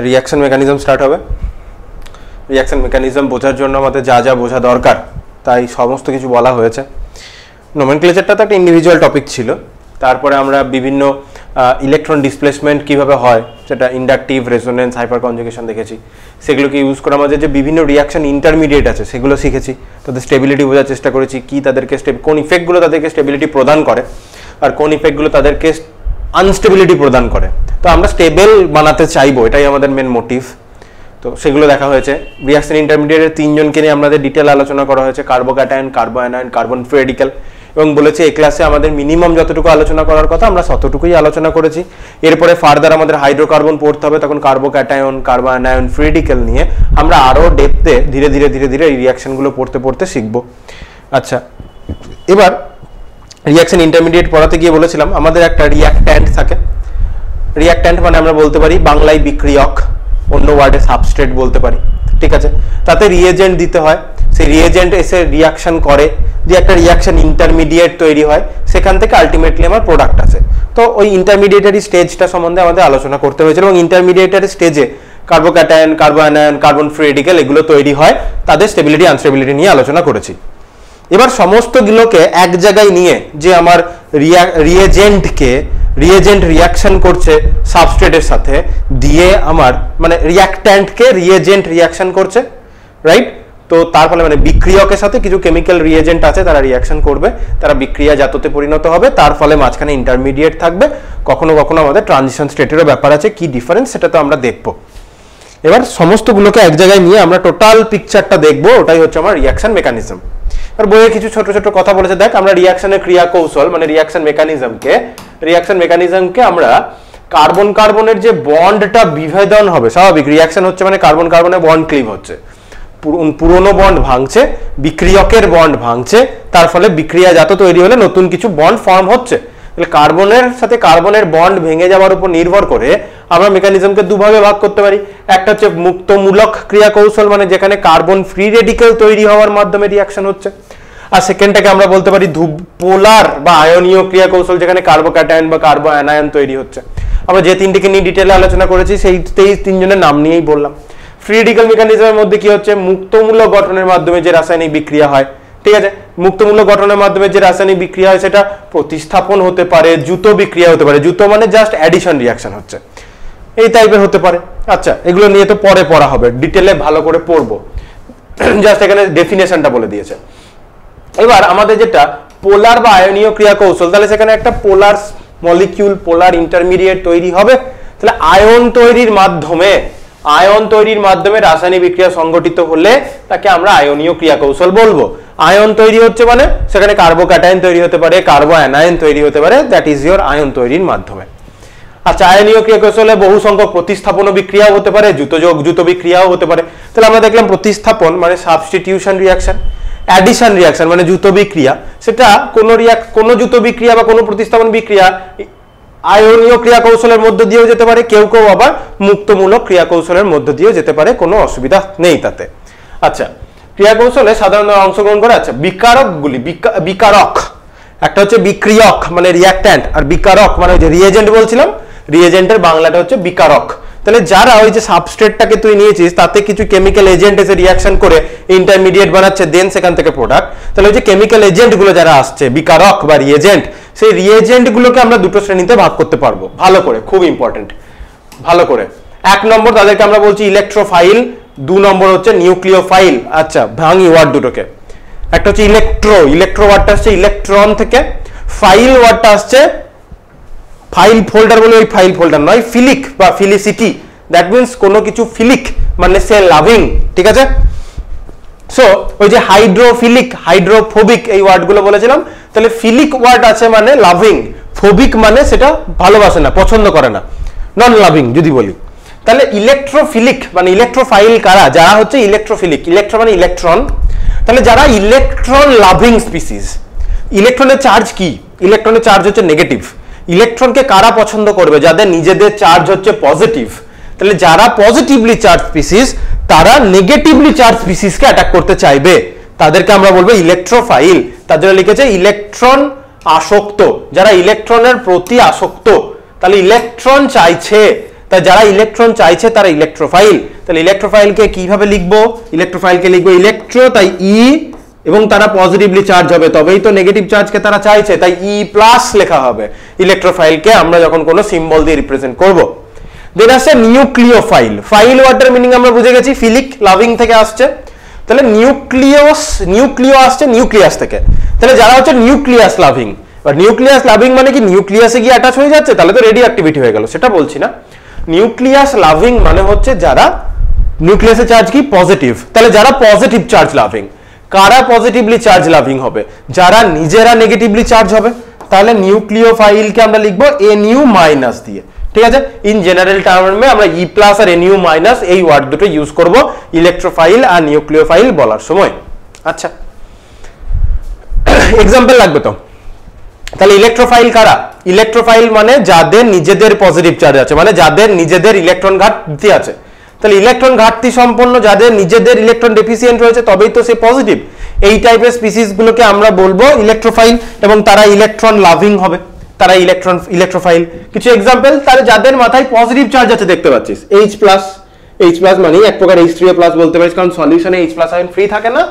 Reaction mechanism start হবে। Reaction mechanism বোঝার জন্য আমাদের যা যা বোঝা দরকার তাই সমস্ত কিছু বলা হয়েছে। নোমেনক্লেচারটা তো একটা ইন্ডিভিজুয়াল টপিক ছিল, তারপরে আমরা বিভিন্ন ইলেকট্রন ডিসপ্লেসমেন্ট কীভাবে হয় সেটা ইন্ডাকটিভ, রেজোনেন্স, হাইপার কনজুগেশন দেখেছি, সেগুলোকে ইউজ করে আমাদের যে বিভিন্ন রিঅ্যাকশন ইন্টারমিডিয়েট আছে সেগুলো শিখেছি, তাদের স্টেবিলিটি বোঝার চেষ্টা করেছি, কি তাদেরকে কোন ইফেক্টগুলো তাদেরকে স্টেবিলিটি প্রদান করে আর কোন ইফেক্টগুলো তাদেরকে আনস্টেবিলিটি প্রদান করে। তো আমরা স্টেবল বানাতে চাইবো, এটাই আমাদের মেন মোটিভ। তো সেগুলো দেখা হয়েছে। রিঅ্যাকশন ইন্টারমিডিয়েটের তিনজনকে নিয়ে আমাদের ডিটেল আলোচনা করা হয়েছে, carbocation, কার্বো anion, carbon free radical, এবং বলেছে এই ক্লাসে আমাদের মিনিমাম যতটুকু আলোচনা করার কথা আমরা ততটুকুই আলোচনা করেছি। এরপরে ফার্দার আমাদের হাইড্রোকার্বন পড়তে হবে, তখন কার্বোক্যাটায়ন, কার্বো অ্যানায়ন, ফ্রি রেডিক্যাল নিয়ে আমরা আরও ডেপথে ধীরে ধীরে এই রিঅ্যাকশনগুলো পড়তে শিখবো। আচ্ছা, এবার রিঅ্যাকশন ইন্টারমিডিয়েট পড়াতে গিয়ে বলেছিলাম আমাদের একটা রিঅ্যাক্ট্যান্ট থাকে। রিঅ্যাক্ট্যান্ট মানে আমরা বলতে পারি বাংলায় বিক্রিয়ক, অন্য ওয়ার্ডে সাবস্ট্রেট বলতে পারি, ঠিক আছে। তাতে রিয়েজেন্ট দিতে হয়, সেই রিয়েজেন্ট এসে রিঅ্যাকশন করে, দিয়ে একটা রিঅ্যাকশন ইন্টারমিডিয়েট তৈরি হয়, সেখান থেকে আলটিমেটলি আমার প্রোডাক্ট আছে। তো ওই ইন্টারমিডিয়েটারি স্টেজটা সম্বন্ধে আমাদের আলোচনা করতে হয়েছিল, এবং ইন্টারমিডিয়েটারি স্টেজে carbocation, কার্বো anion, carbon free radical এগুলো তৈরি হয়, তাদের স্টেবিলিটি আনস্টেবিলিটি নিয়ে আলোচনা করেছি। এবার সমস্তগুলোকে এক জায়গায় নিয়ে যে আমার রিয়েজেন্ট রিঅ্যাকশন করছে সাবস্ট্রেটের সাথে, দিয়ে আমার মানে রিঅ্যাক্ট্যান্টকে রিয়েজেন্ট রিঅ্যাকশন করছে, রাইট। তো তার ফলে মানে বিক্রিয়কের সাথে কিছু কেমিক্যাল রিয়েজেন্ট আছে, তারা রিঅ্যাকশন করবে, তারা বিক্রিয়া জাততে পরিণত হবে, তার ফলে মাঝখানে ইন্টারমিডিয়েট থাকবে, কখনো কখনো আমাদের ট্রানজিশন স্টেটেরও ব্যাপার আছে, কি ডিফারেন্স সেটা তো আমরা দেখবো। এবার সমস্তগুলোকে এক জায়গায় নিয়ে আমরা টোটাল পিকচারটা দেখবো, ওটাই হচ্ছে আমার রিঅ্যাকশন মেকানিজম। আর বইয়ে কিছু ছোট ছোট কথা বলেছে, দেখ আমরা রিঅ্যাকশনের ক্রিয়া কৌশল মানে রিঅ্যাকশন মেকানিজমকে আমরা কার্বনের যে বন্ডটা বিভেদন হবে, স্বাভাবিক রিঅ্যাকশন হচ্ছে মানে কার্বনের বন্ড ক্লিভ হচ্ছে, পুরনো বন্ড ভাঙছে, বিক্রিয়কের বন্ড ভাঙছে, তার ফলে বিক্রিয়াজাত তৈরি হলে নতুন কিছু বন্ড ফর্ম হচ্ছে। তাহলে কার্বনের সাথে কার্বনের বন্ড ভেঙে যাওয়ার উপর নির্ভর করে আমরা মেকানিজমকে দুভাগে ভাগ করতে পারি। একটা হচ্ছে মুক্তমূলক ক্রিয়া কৌশল, মানে যেখানে কার্বন ফ্রি রেডিক্যাল তৈরি হওয়ার মাধ্যমে রিঅ্যাকশন হচ্ছে, আর সেকেন্ডটাকে আমরা বলতে পারি পোলার বা আয়নীয় ক্রিয়া কৌশল, যেখানে কার্বোক্যাটায়ন বা কার্বো অ্যানায়ন তৈরি হচ্ছে। আমরা যে তিনটিকে নিয়ে ডিটেলে আলোচনা করেছি সেই তিনজনের নাম নিয়েই বললাম। ফ্রি রেডিক্যাল মেকানিজমের মধ্যে কি হচ্ছে, মুক্তমূলক গঠনের মাধ্যমে যে রাসায়নিক বিক্রিয়া হয়, ঠিক আছে। মুক্তমূলক গঠনের মাধ্যমে যে রাসায়নিক বিক্রিয়া হয় সেটা প্রতিস্থাপন হতে পারে, দ্রুত বিক্রিয়া হতে পারে, দ্রুত মানে জাস্ট অ্যাডিশন রিঅ্যাকশন হচ্ছে, এই টাইপের হতে পারে। আচ্ছা, এগুলো নিয়ে তো পরে পড়া হবে, ডিটেলে ভালো করে পড়বো, জাস্ট এখানে ডেফিনেশনটা বলে দিয়েছে। এবার আমাদের যেটা পোলার বা আয়নীয় ক্রিয়া কৌশল, তাহলে সেখানে একটা পোলার মলিকিউল, পোলার ইন্টারমিডিয়েট তৈরি হবে, তাহলে আয়ন তৈরির মাধ্যমে রাসায়নিক বিক্রিয়া সংঘটিত হলে তাকে আমরা আয়নীয় ক্রিয়া কৌশল বলবো। আয়ন তৈরি হচ্ছে মানে সেখানে কার্বোক্যাটায়ন তৈরি হতে পারে, কার্বো অ্যানায়ন তৈরি হতে পারে, দ্যাট ইজ ইয়োর আয়ন তৈরির মাধ্যমে। আচ্ছা, আয়নীয় ক্রিয়া কৌশলে বহু সংখ্যক প্রতিস্থাপন বিক্রিয়াও হতে পারে, দ্রুত বিক্রিয়াও হতে পারে। তাহলে আমরা দেখলাম প্রতিস্থাপন মানে সাবস্টিটিউশন রিঅ্যাকশন, অ্যাডিশন রিঅ্যাকশন মানে দ্রুত বিক্রিয়া, সেটা কোনো দ্রুত বিক্রিয়া বা কোনো প্রতিস্থাপন বিক্রিয়া আয়নীয় ক্রিয়া কৌশলের মধ্য দিয়েও যেতে পারে, কেউ আবার মুক্তমূলক ক্রিয়া কৌশলের মধ্য দিয়েও যেতে পারে, কোনো অসুবিধা নেই তাতে। আচ্ছা, ক্রিয়া কৌশলে সাধারণত অংশগ্রহণ করে আচ্ছা বিকারকগুলি, বিকারক একটা হচ্ছে বিক্রিয়ক মানে রিঅ্যাক্ট্যান্ট, আর বিকারক মানে ওই যে রিয়েজেন্ট বলছিলাম, রিয়েজেন্টের বাংলাটা হচ্ছে বিকারক। তাহলে যারা ওই যে সাবস্ট্রেটটাকে তুই নিয়েছিস তাতে কিছু কেমিক্যাল এজেন্ট এসে রিঅ্যাকশন করে ইন্টারমিডিয়েট বানাচ্ছে, দেন সেখান থেকে প্রোডাক্ট। তাহলে ওই যে কেমিক্যাল এজেন্টগুলো যারা আসছে, বিকারক বা রিয়েজেন্ট, সেই রিয়েজেন্টগুলোকে আমরা দুটো শ্রেণীতে ভাগ করতে পারবো ভালো করে, খুব ইম্পর্টেন্ট ভালো করে। এক নম্বর তাদেরকে আমরা বলছি ইলেকট্রোফাইল, 2 নম্বর হচ্ছে নিউক্লিওফাইল। আচ্ছা, ভাঙি ওয়ার্ড দুটোকে, একটা হচ্ছে ইলেকট্রো ওয়ার্ডটা আসছে ইলেকট্রন থেকে, ফাইল ওয়ার্ডটা আসছে ফাইল ফোল্ডার বলে ওই ফাইল ফোল্ডার নয়, ফিলিক বা ফিলিসিটি, দ্যাট মিনস কোনো কিছু ফিলিক মানে সে লাভিং, ঠিক আছে। সো ওই যে হাইড্রোফিলিক, হাইড্রোফোবিক এই ওয়ার্ডগুলো বলেছিলাম, তাহলে ফিলিক ওয়ার্ড আছে মানে লাভিং, ফোবিক মানে সেটা ভালোবাসে না, পছন্দ করে না, নন লাভিং যদি বলি। তাহলে ইলেকট্রোফিলিক মানে ইলেকট্রোফাইল কারা, যারা হচ্ছে ইলেকট্রোফিলিক, ইলেকট্রো মানে ইলেকট্রন, তাহলে যারা ইলেকট্রন লাভিং স্পিসিস। ইলেকট্রনের চার্জ কি, ইলেকট্রনের চার্জ হচ্ছে নেগেটিভ। ইলেকট্রনকে কারা পছন্দ করবে, যাদের নিজেদের চার্জ হচ্ছে পজিটিভ। তাহলে যারা পজিটিভলি চার্জ স্পিসিস তারা নেগেটিভলি চার্জ স্পিসিসকে অ্যাটাক করতে চাইবে, তাদেরকে আমরা বলবো ইলেকট্রোফাইল। তার জন্য লিখেছে ইলেকট্রন আসক্ত, যারা ইলেকট্রনের প্রতি আসক্ত, তাহলে ইলেকট্রন চাইছে, তাই যারা ইলেকট্রন চাইছে তারা ইলেকট্রোফাইল। তাহলে ইলেকট্রোফাইলকে কিভাবে লিখবো? ইলেকট্রোফাইলকে লিখবো ইলেকট্রো, তাই ই, এবং তারা পজিটিভলি চার্জ হবে, তবেই তো নেগেটিভ চার্জকে তারা চাইছে, তাই ই প্লাস লেখা হবে ইলেকট্রোফাইলকে আমরা যখন কোনো সিম্বল দিয়ে রিপ্রেজেন্ট করব। দেন আসছে নিউক্লিওফাইল। ফাইল ওয়ার্ডটার মিনিং আমরা বুঝে গেছি, ফিলিক লাভিং থেকে আসছে। তাহলে নিউক্লিও আসছে নিউক্লিয়াস থেকে। তাহলে যারা হচ্ছে নিউক্লিয়াস লাভিং, বা নিউক্লিয়াস লাভিং মানে কি নিউক্লিয়াসে গিয়ে অ্যাটাচ হয়ে যাচ্ছে, তাহলে তো রেডিও অ্যাক্টিভিটি হয়ে গেল, সেটা বলছি না। নিউক্লিয়াস লাভিং মানে হচ্ছে যারা নিউক্লিয়াসের চার্জ কি পজিটিভ, তাহলে যারা পজিটিভ চার্জ লাভিং। কারা পজিটিভলি চার্জ লাভিং হবে? যারা নিজেরা নেগেটিভলি চার্জ হবে। তাহলে নিউক্লিওফাইলকে আমরা লিখবো NU মাইনাস দিয়ে, ঠিক আছে। ইন জেনারেল টার্মে আমরা ই প্লাস আর NU মাইনাস এই ওয়ার্ড দুটো ইউজ করব ইলেকট্রোফাইল আর নিউক্লিওফাইল বলার সময়। আচ্ছা, এক্সাম্পল লাগবে তো। তাহলে ইলেকট্রোফাইল কারা? ইলেকট্রোফাইল মানে যাদের নিজেদের পজিটিভ চার্জ আছে, মানে যাদের নিজেদের ইলেকট্রন ঘাটতি আছে। তাহলে ইলেকট্রন ঘাটতি সম্পন্ন, যাদের নিজেদের ইলেকট্রন ডেফিসিয়েন্ট রয়েছে, তবেই তো সে পজিটিভ। এই টাইপের স্পিসিস গুলোকে আমরা বলবো ইলেকট্রোফাইল, এবং তারা ইলেকট্রন লাভিং হবে, তারা ইলেকট্রোফাইল। কিছু এক্সাম্পল, তাহলে যাদের মাথায় পজিটিভ চার্জ আছে দেখতে পাচ্ছিস, H প্লাস মানে এক প্রকার H3O প্লাস বলতে পারিস, কারণ সলিউশনে H প্লাস আয়ন ফ্রি থাকে না।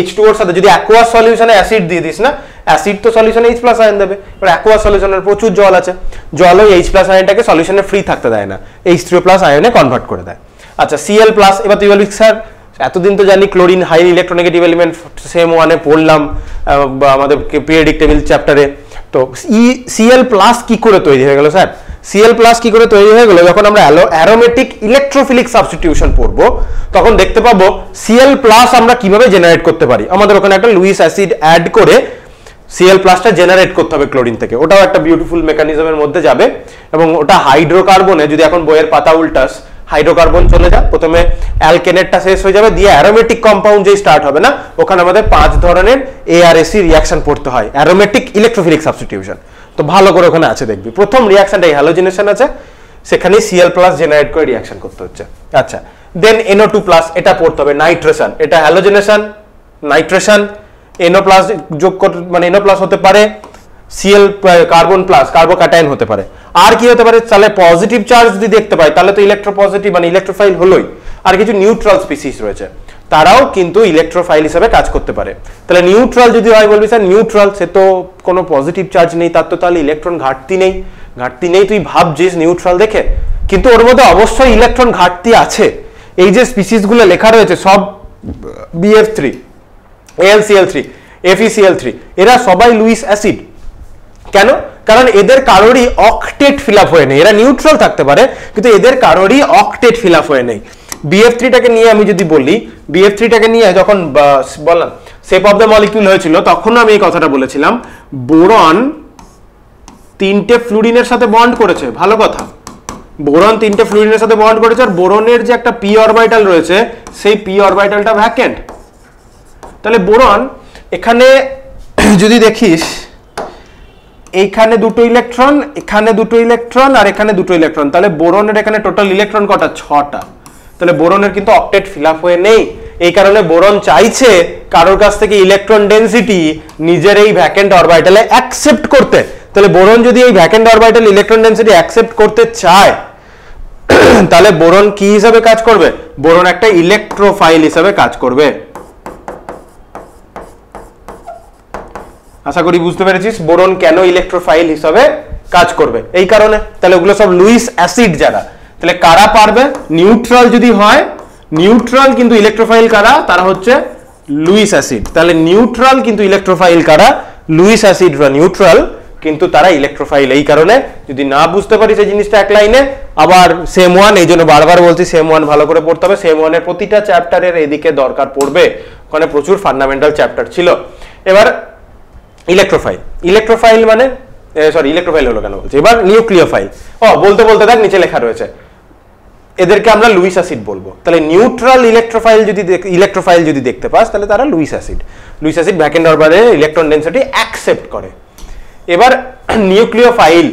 H2O এর সাথে যদি অ্যাকোয়াস সলিউশনে অ্যাসিড দিয়ে দিস না, অ্যাসিড তো সলিউশনে H প্লাস আয়ন দেবে, এবার অ্যাকোয়াস সলিউশনের প্রচুর জল আছে, জল ওই H প্লাস আয়নটাকে সলিউশনে ফ্রি থাকতে দেয় না, H3O প্লাস আয়নে কনভার্ট করে দেয়। আচ্ছা, Cl প্লাস, এবার তুই বলবি স্যার এতদিন তো জানি chlorine highly electronegative element, same ওয়ানে পড়লাম আমাদের পিরিয়ডিক টেবিল চ্যাপ্টারে, তো Cl প্লাস কি করে তৈরি হয়ে গেল স্যার? Cl প্লাস কি করে তৈরি হয়ে গেল? যখন আমরা অ্যারোমেটিক ইলেকট্রোফিলিক সাবস্টিটিউশন পড়ব তখন দেখতে পাবো Cl প্লাস আমরা কিভাবে জেনারেট করতে পারি। আমাদের ওখানে একটা লুইস অ্যাসিড অ্যাড করে Cl প্লাসটা জেনারেট করতে হবে ক্লোরিন থেকে, ওটাও একটা বিউটিফুল মেকানিজমের মধ্যে যাবে। এবং ওটা হাইড্রোকার্বনে, যদি এখন বইয়ের পাতা উল্টাস, হাইড্রোকার্বন চলে যা, প্রথমে অ্যালকেনেটটা শেষ হয়ে যাবে, দিয়ে অ্যারোমেটিক কম্পাউন্ড যেই স্টার্ট হবে না, ওখানে আমাদের 5 ধরনের ARAC রিঅ্যাকশন পড়তে হয়, অ্যারোমেটিক ইলেকট্রোফিলিক সাবস্টিটিউশন। তো ভালো করে ওখানে আছে দেখবি, প্রথম রিঅ্যাকশনটা হ্যালোজিনেশন আছে, সেখানে Cl প্লাস জেনারেট করে রিঅ্যাকশন করতে হচ্ছে। আচ্ছা, দেন NO2 প্লাস, এটা পড়তে হবে নাইট্রেশন, এটা হ্যালোজিনেশন নাইট্রেশন, NO প্লাস যোগ করতে মানে NO প্লাস হতে পারে, Cl কার্বন প্লাস কার্বোক্যাটায়ন হতে পারে। আর কি হতে পারে? তাহলে পজিটিভ চার্জ যদি দেখতে পাই তাহলে তো ইলেকট্রোপজিটিভ মানে ইলেকট্রোফাইল হলোই। আর কিছু নিউট্রাল স্পিসিস রয়েছে, তারাও কিন্তু ইলেকট্রোফাইল হিসেবে কাজ করতে পারে। তাহলে নিউট্রাল যদি হয়, বলবি স্যার নিউট্রাল সে তো কোনো পজিটিভ চার্জ নেই, তার তো তাহলে ইলেকট্রন ঘাটতি নেই, তুই ভাবছিস নিউট্রাল দেখে, কিন্তু ওর মধ্যে অবশ্যই ইলেকট্রন ঘাটতি আছে। এই যে স্পিসিসগুলো লেখা রয়েছে সব BF3, AlCl3, FeCl3, এরা সবাই লুইস অ্যাসিড। কেন? কারণ এদের কারোরই অক্টেট ফিল আপ হয়ে নেই, এরা নিউট্রাল থাকতে পারে কিন্তু এদের কারোরই অক্টেট ফিল আপ হয়ে নেই। BF3টাকে নিয়ে আমি যদি বলি, BF3টাকে নিয়ে যখন বললাম শেপ অফ দ্য মলিকিউল হয়েছিল, তখন আমি এই কথাটা বলেছিলাম, বোরন 3টে ফ্লুরিনের সাথে বন্ড করেছে, ভালো কথা, বোরন 3টে ফ্লুরিনের সাথে বন্ড করেছে, আর বোরনের যে একটা p অরবিটাল রয়েছে সেই p অরবিটালটা ভ্যাকেন্ট। তাহলে বোরন এখানে যদি দেখিস, এইখানে দুটো ইলেকট্রন, এখানে দুটো ইলেকট্রন, আর এখানে দুটো ইলেকট্রন, তাহলে বোরনের এখানে টোটাল ইলেকট্রন কটা? 6টা। তাহলে বোরনের কিন্তু অক্টেট ফিল আপ হয়ে নেই, এই কারণে বোরন চাইছে কারোর কাছ থেকে ইলেকট্রন ডেনসিটি নিজের এই ভ্যাকেন্ট অরবিটালে অ্যাকসেপ্ট করতে। তাহলে বোরন যদি এই vacant orbital electron density accept করতে চায়, তাহলে বোরন কি হিসাবে কাজ করবে? বোরন একটা ইলেকট্রোফাইল হিসাবে কাজ করবে। আশা করি বুঝতে পেরেছিস বোরন কেন ইলেকট্রোফাইল হিসাবে কাজ করবে, এই কারণে। তাহলে ওগুলো সব লুইস অ্যাসিড যারা, তাহলে কারা পারবে? নিউট্রাল যদি হয়, নিউট্রাল কিন্তু ইলেকট্রোফাইল কারা? তারা হচ্ছে লুইস অ্যাসিড। তাহলে নিউট্রাল কিন্তু ইলেকট্রোফাইল কারা? লুইস অ্যাসিড বা নিউট্রাল কিন্তু তারা ইলেকট্রোফাইল। এই কারণে যদি না বুঝতে পারিস এই জিনিসটা এক লাইনে, আবার সেম ওয়ান, এই জন্য বারবার বলছি সেম ওয়ান ভালো করে পড়তে হবে। সেম ওয়ানের প্রতিটা চ্যাপ্টারের এদিকে দরকার পড়বে, ওখানে প্রচুর ফান্ডামেন্টাল চ্যাপ্টার ছিল। এবার ইলেকট্রোফাইল মানে সরি ইলেকট্রোফাইল হলো কেন বলছি, এবার নিউক্লিওফাইল। বলতে বলতে দেখ নিচে লেখা রয়েছে, এদেরকে আমরা লুইস অ্যাসিড বলবো। তাহলে নিউট্রাল ইলেকট্রোফাইল যদি দেখতে পাস, তাহলে তারা লুইস অ্যাসিড ভ্যাকেন্ট অরবিটালে ইলেকট্রন ডেনসিটি অ্যাকসেপ্ট করে। এবার নিউক্লিওফাইল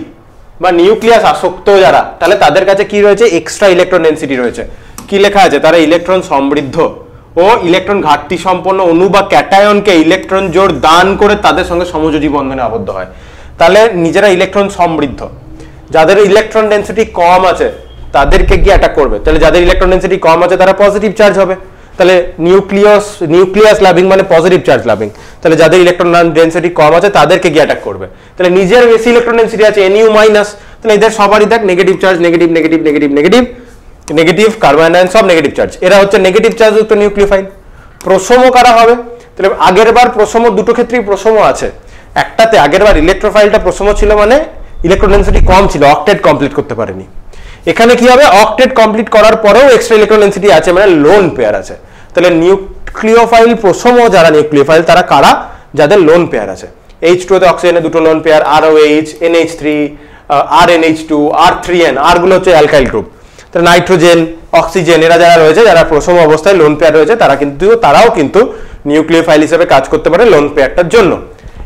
বা নিউক্লিয়াস আসক্ত যারা, তাহলে তাদের কাছে কি রয়েছে? এক্সট্রা ইলেকট্রন ডেনসিটি রয়েছে। কি লেখা আছে? তারা ইলেকট্রন সমৃদ্ধ ও ইলেকট্রন ঘাটতি সম্পন্ন অণু বা ক্যাটায়নকে ইলেকট্রন জোড় দান করে তাদের সঙ্গে সমযোজী বন্ধনে আবদ্ধ হয়। তাহলে নিজেরা ইলেকট্রন সমৃদ্ধ, যাদের ইলেকট্রন ডেনসিটি কম আছে, তাদেরকে গিয়ে অ্যাটাক করবে। তাহলে যাদের ইলেকট্রন ডেনসিটি কম আছে তারা পজিটিভ চার্জ হবে, তাহলে নিউক্লিয়াস লাভিং মানে পজিটিভ চার্জ লাভিং, তাহলে যাদের ইলেকট্রন ডেনসিটি কম আছে তাদেরকে গিয়ে অ্যাটাক করবে। তাহলে নিজের বেশি ইলেকট্রন ডেনসিটি আছে Nu মাইনাস, তাহলে এদের সবারই দেখ negative charge, negative negative negative negative negative, carbon ion সব নেগেটিভ চার্জ, এরা হচ্ছে নেগেটিভ চার্জ যুক্ত নিউক্লিওফাইল। প্রোসমো কারা হবে? তাহলে আগের বার প্রোসমো দুটো ক্ষেত্রেই প্রোসমো আছে, একটাতে আগের বার ইলেকট্রোফাইলটা প্রোসমো ছিল মানে ইলেকট্রন ডেনসিটি কম ছিল, অক্টেট কমপ্লিট করতে পারেনি। এখানে কি হবে? অক্টেট কমপ্লিট করার পরেও এক্সট্রা ইলেকট্রন ডেনসিটি আছে মানে লোন পেয়ার আছে। তাহলে নিউক্লিওফাইল প্রোসমো যারা নিউক্লিওফাইল তারা কারা? যাদের লোন পেয়ার আছে। H2 তে অক্সিজেনের দুটো lone pair, ROH, NH3, RNH2, R3N, আর গুলো হচ্ছে অ্যালকাইল গ্রুপ। তাহলে নাইট্রোজেন, অক্সিজেন এরা যারা রয়েছে, যারা প্রোসমো অবস্থায় লোন পেয়ার রয়েছে, তারাও কিন্তু নিউক্লিওফাইল হিসেবে কাজ করতে পারে লোন পেয়ারটার জন্য।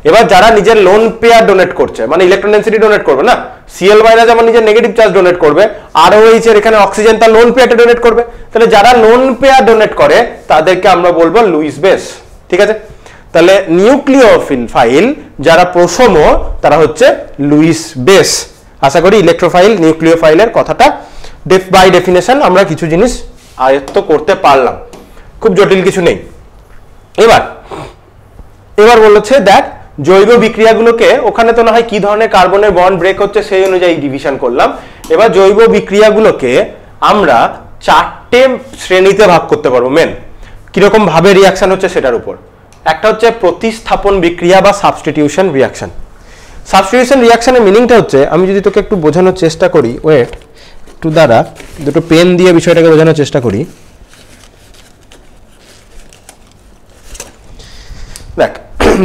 এবার যারা নিজের লোন পেয়ার ডোনেট করছে মানে ইলেকট্রন ডেনসিটি ডোনেট করবে না, Cl মাইনাস যেমন নিজের নেগেটিভ চার্জ ডোনেট করবে, ROH এর এখানে অক্সিজেন তার লোন পেয়ারটা ডোনেট করবে। তাহলে যারা লোন পেয়ার ডোনেট করে তাদেরকে আমরা বলবো লুইস বেস, ঠিক আছে? তাহলে নিউক্লিওফাইল যারা প্রোসমো তারা হচ্ছে লুইস বেস। আশা করি ইলেকট্রোফাইল নিউক্লিওফাইলের কথাটা বাই ডেফিনেশন আমরা কিছু জিনিস আয়ত্ত করতে পারলাম, খুব জটিল কিছু নেই। এবার বলেছে দেখ জৈব বিক্রিয়াগুলোকে, ওখানে তো না হয় কি ধরনের কার্বনের বন্ড ব্রেক হচ্ছে সেই অনুযায়ী ডিভিশন করলাম। এবার জৈব বিক্রিয়াগুলোকে আমরা 4টে শ্রেণীতে ভাগ করতে পারবো। মেন কিরকম ভাবে রিয়াকশন হচ্ছে সেটার উপর। একটা হচ্ছে প্রতিস্থাপন বিক্রিয়া বা সাবস্টিটিউশন রিয়াকশন। সাবস্টিটিউশন রিয়াকশনের মিনিংটা হচ্ছে, আমি যদি তোকে একটু বোঝানোর চেষ্টা করি, ওয়েট একটু দ্বারা দুটো পেন দিয়ে বিষয়টাকে বোঝানোর চেষ্টা করি। দেখ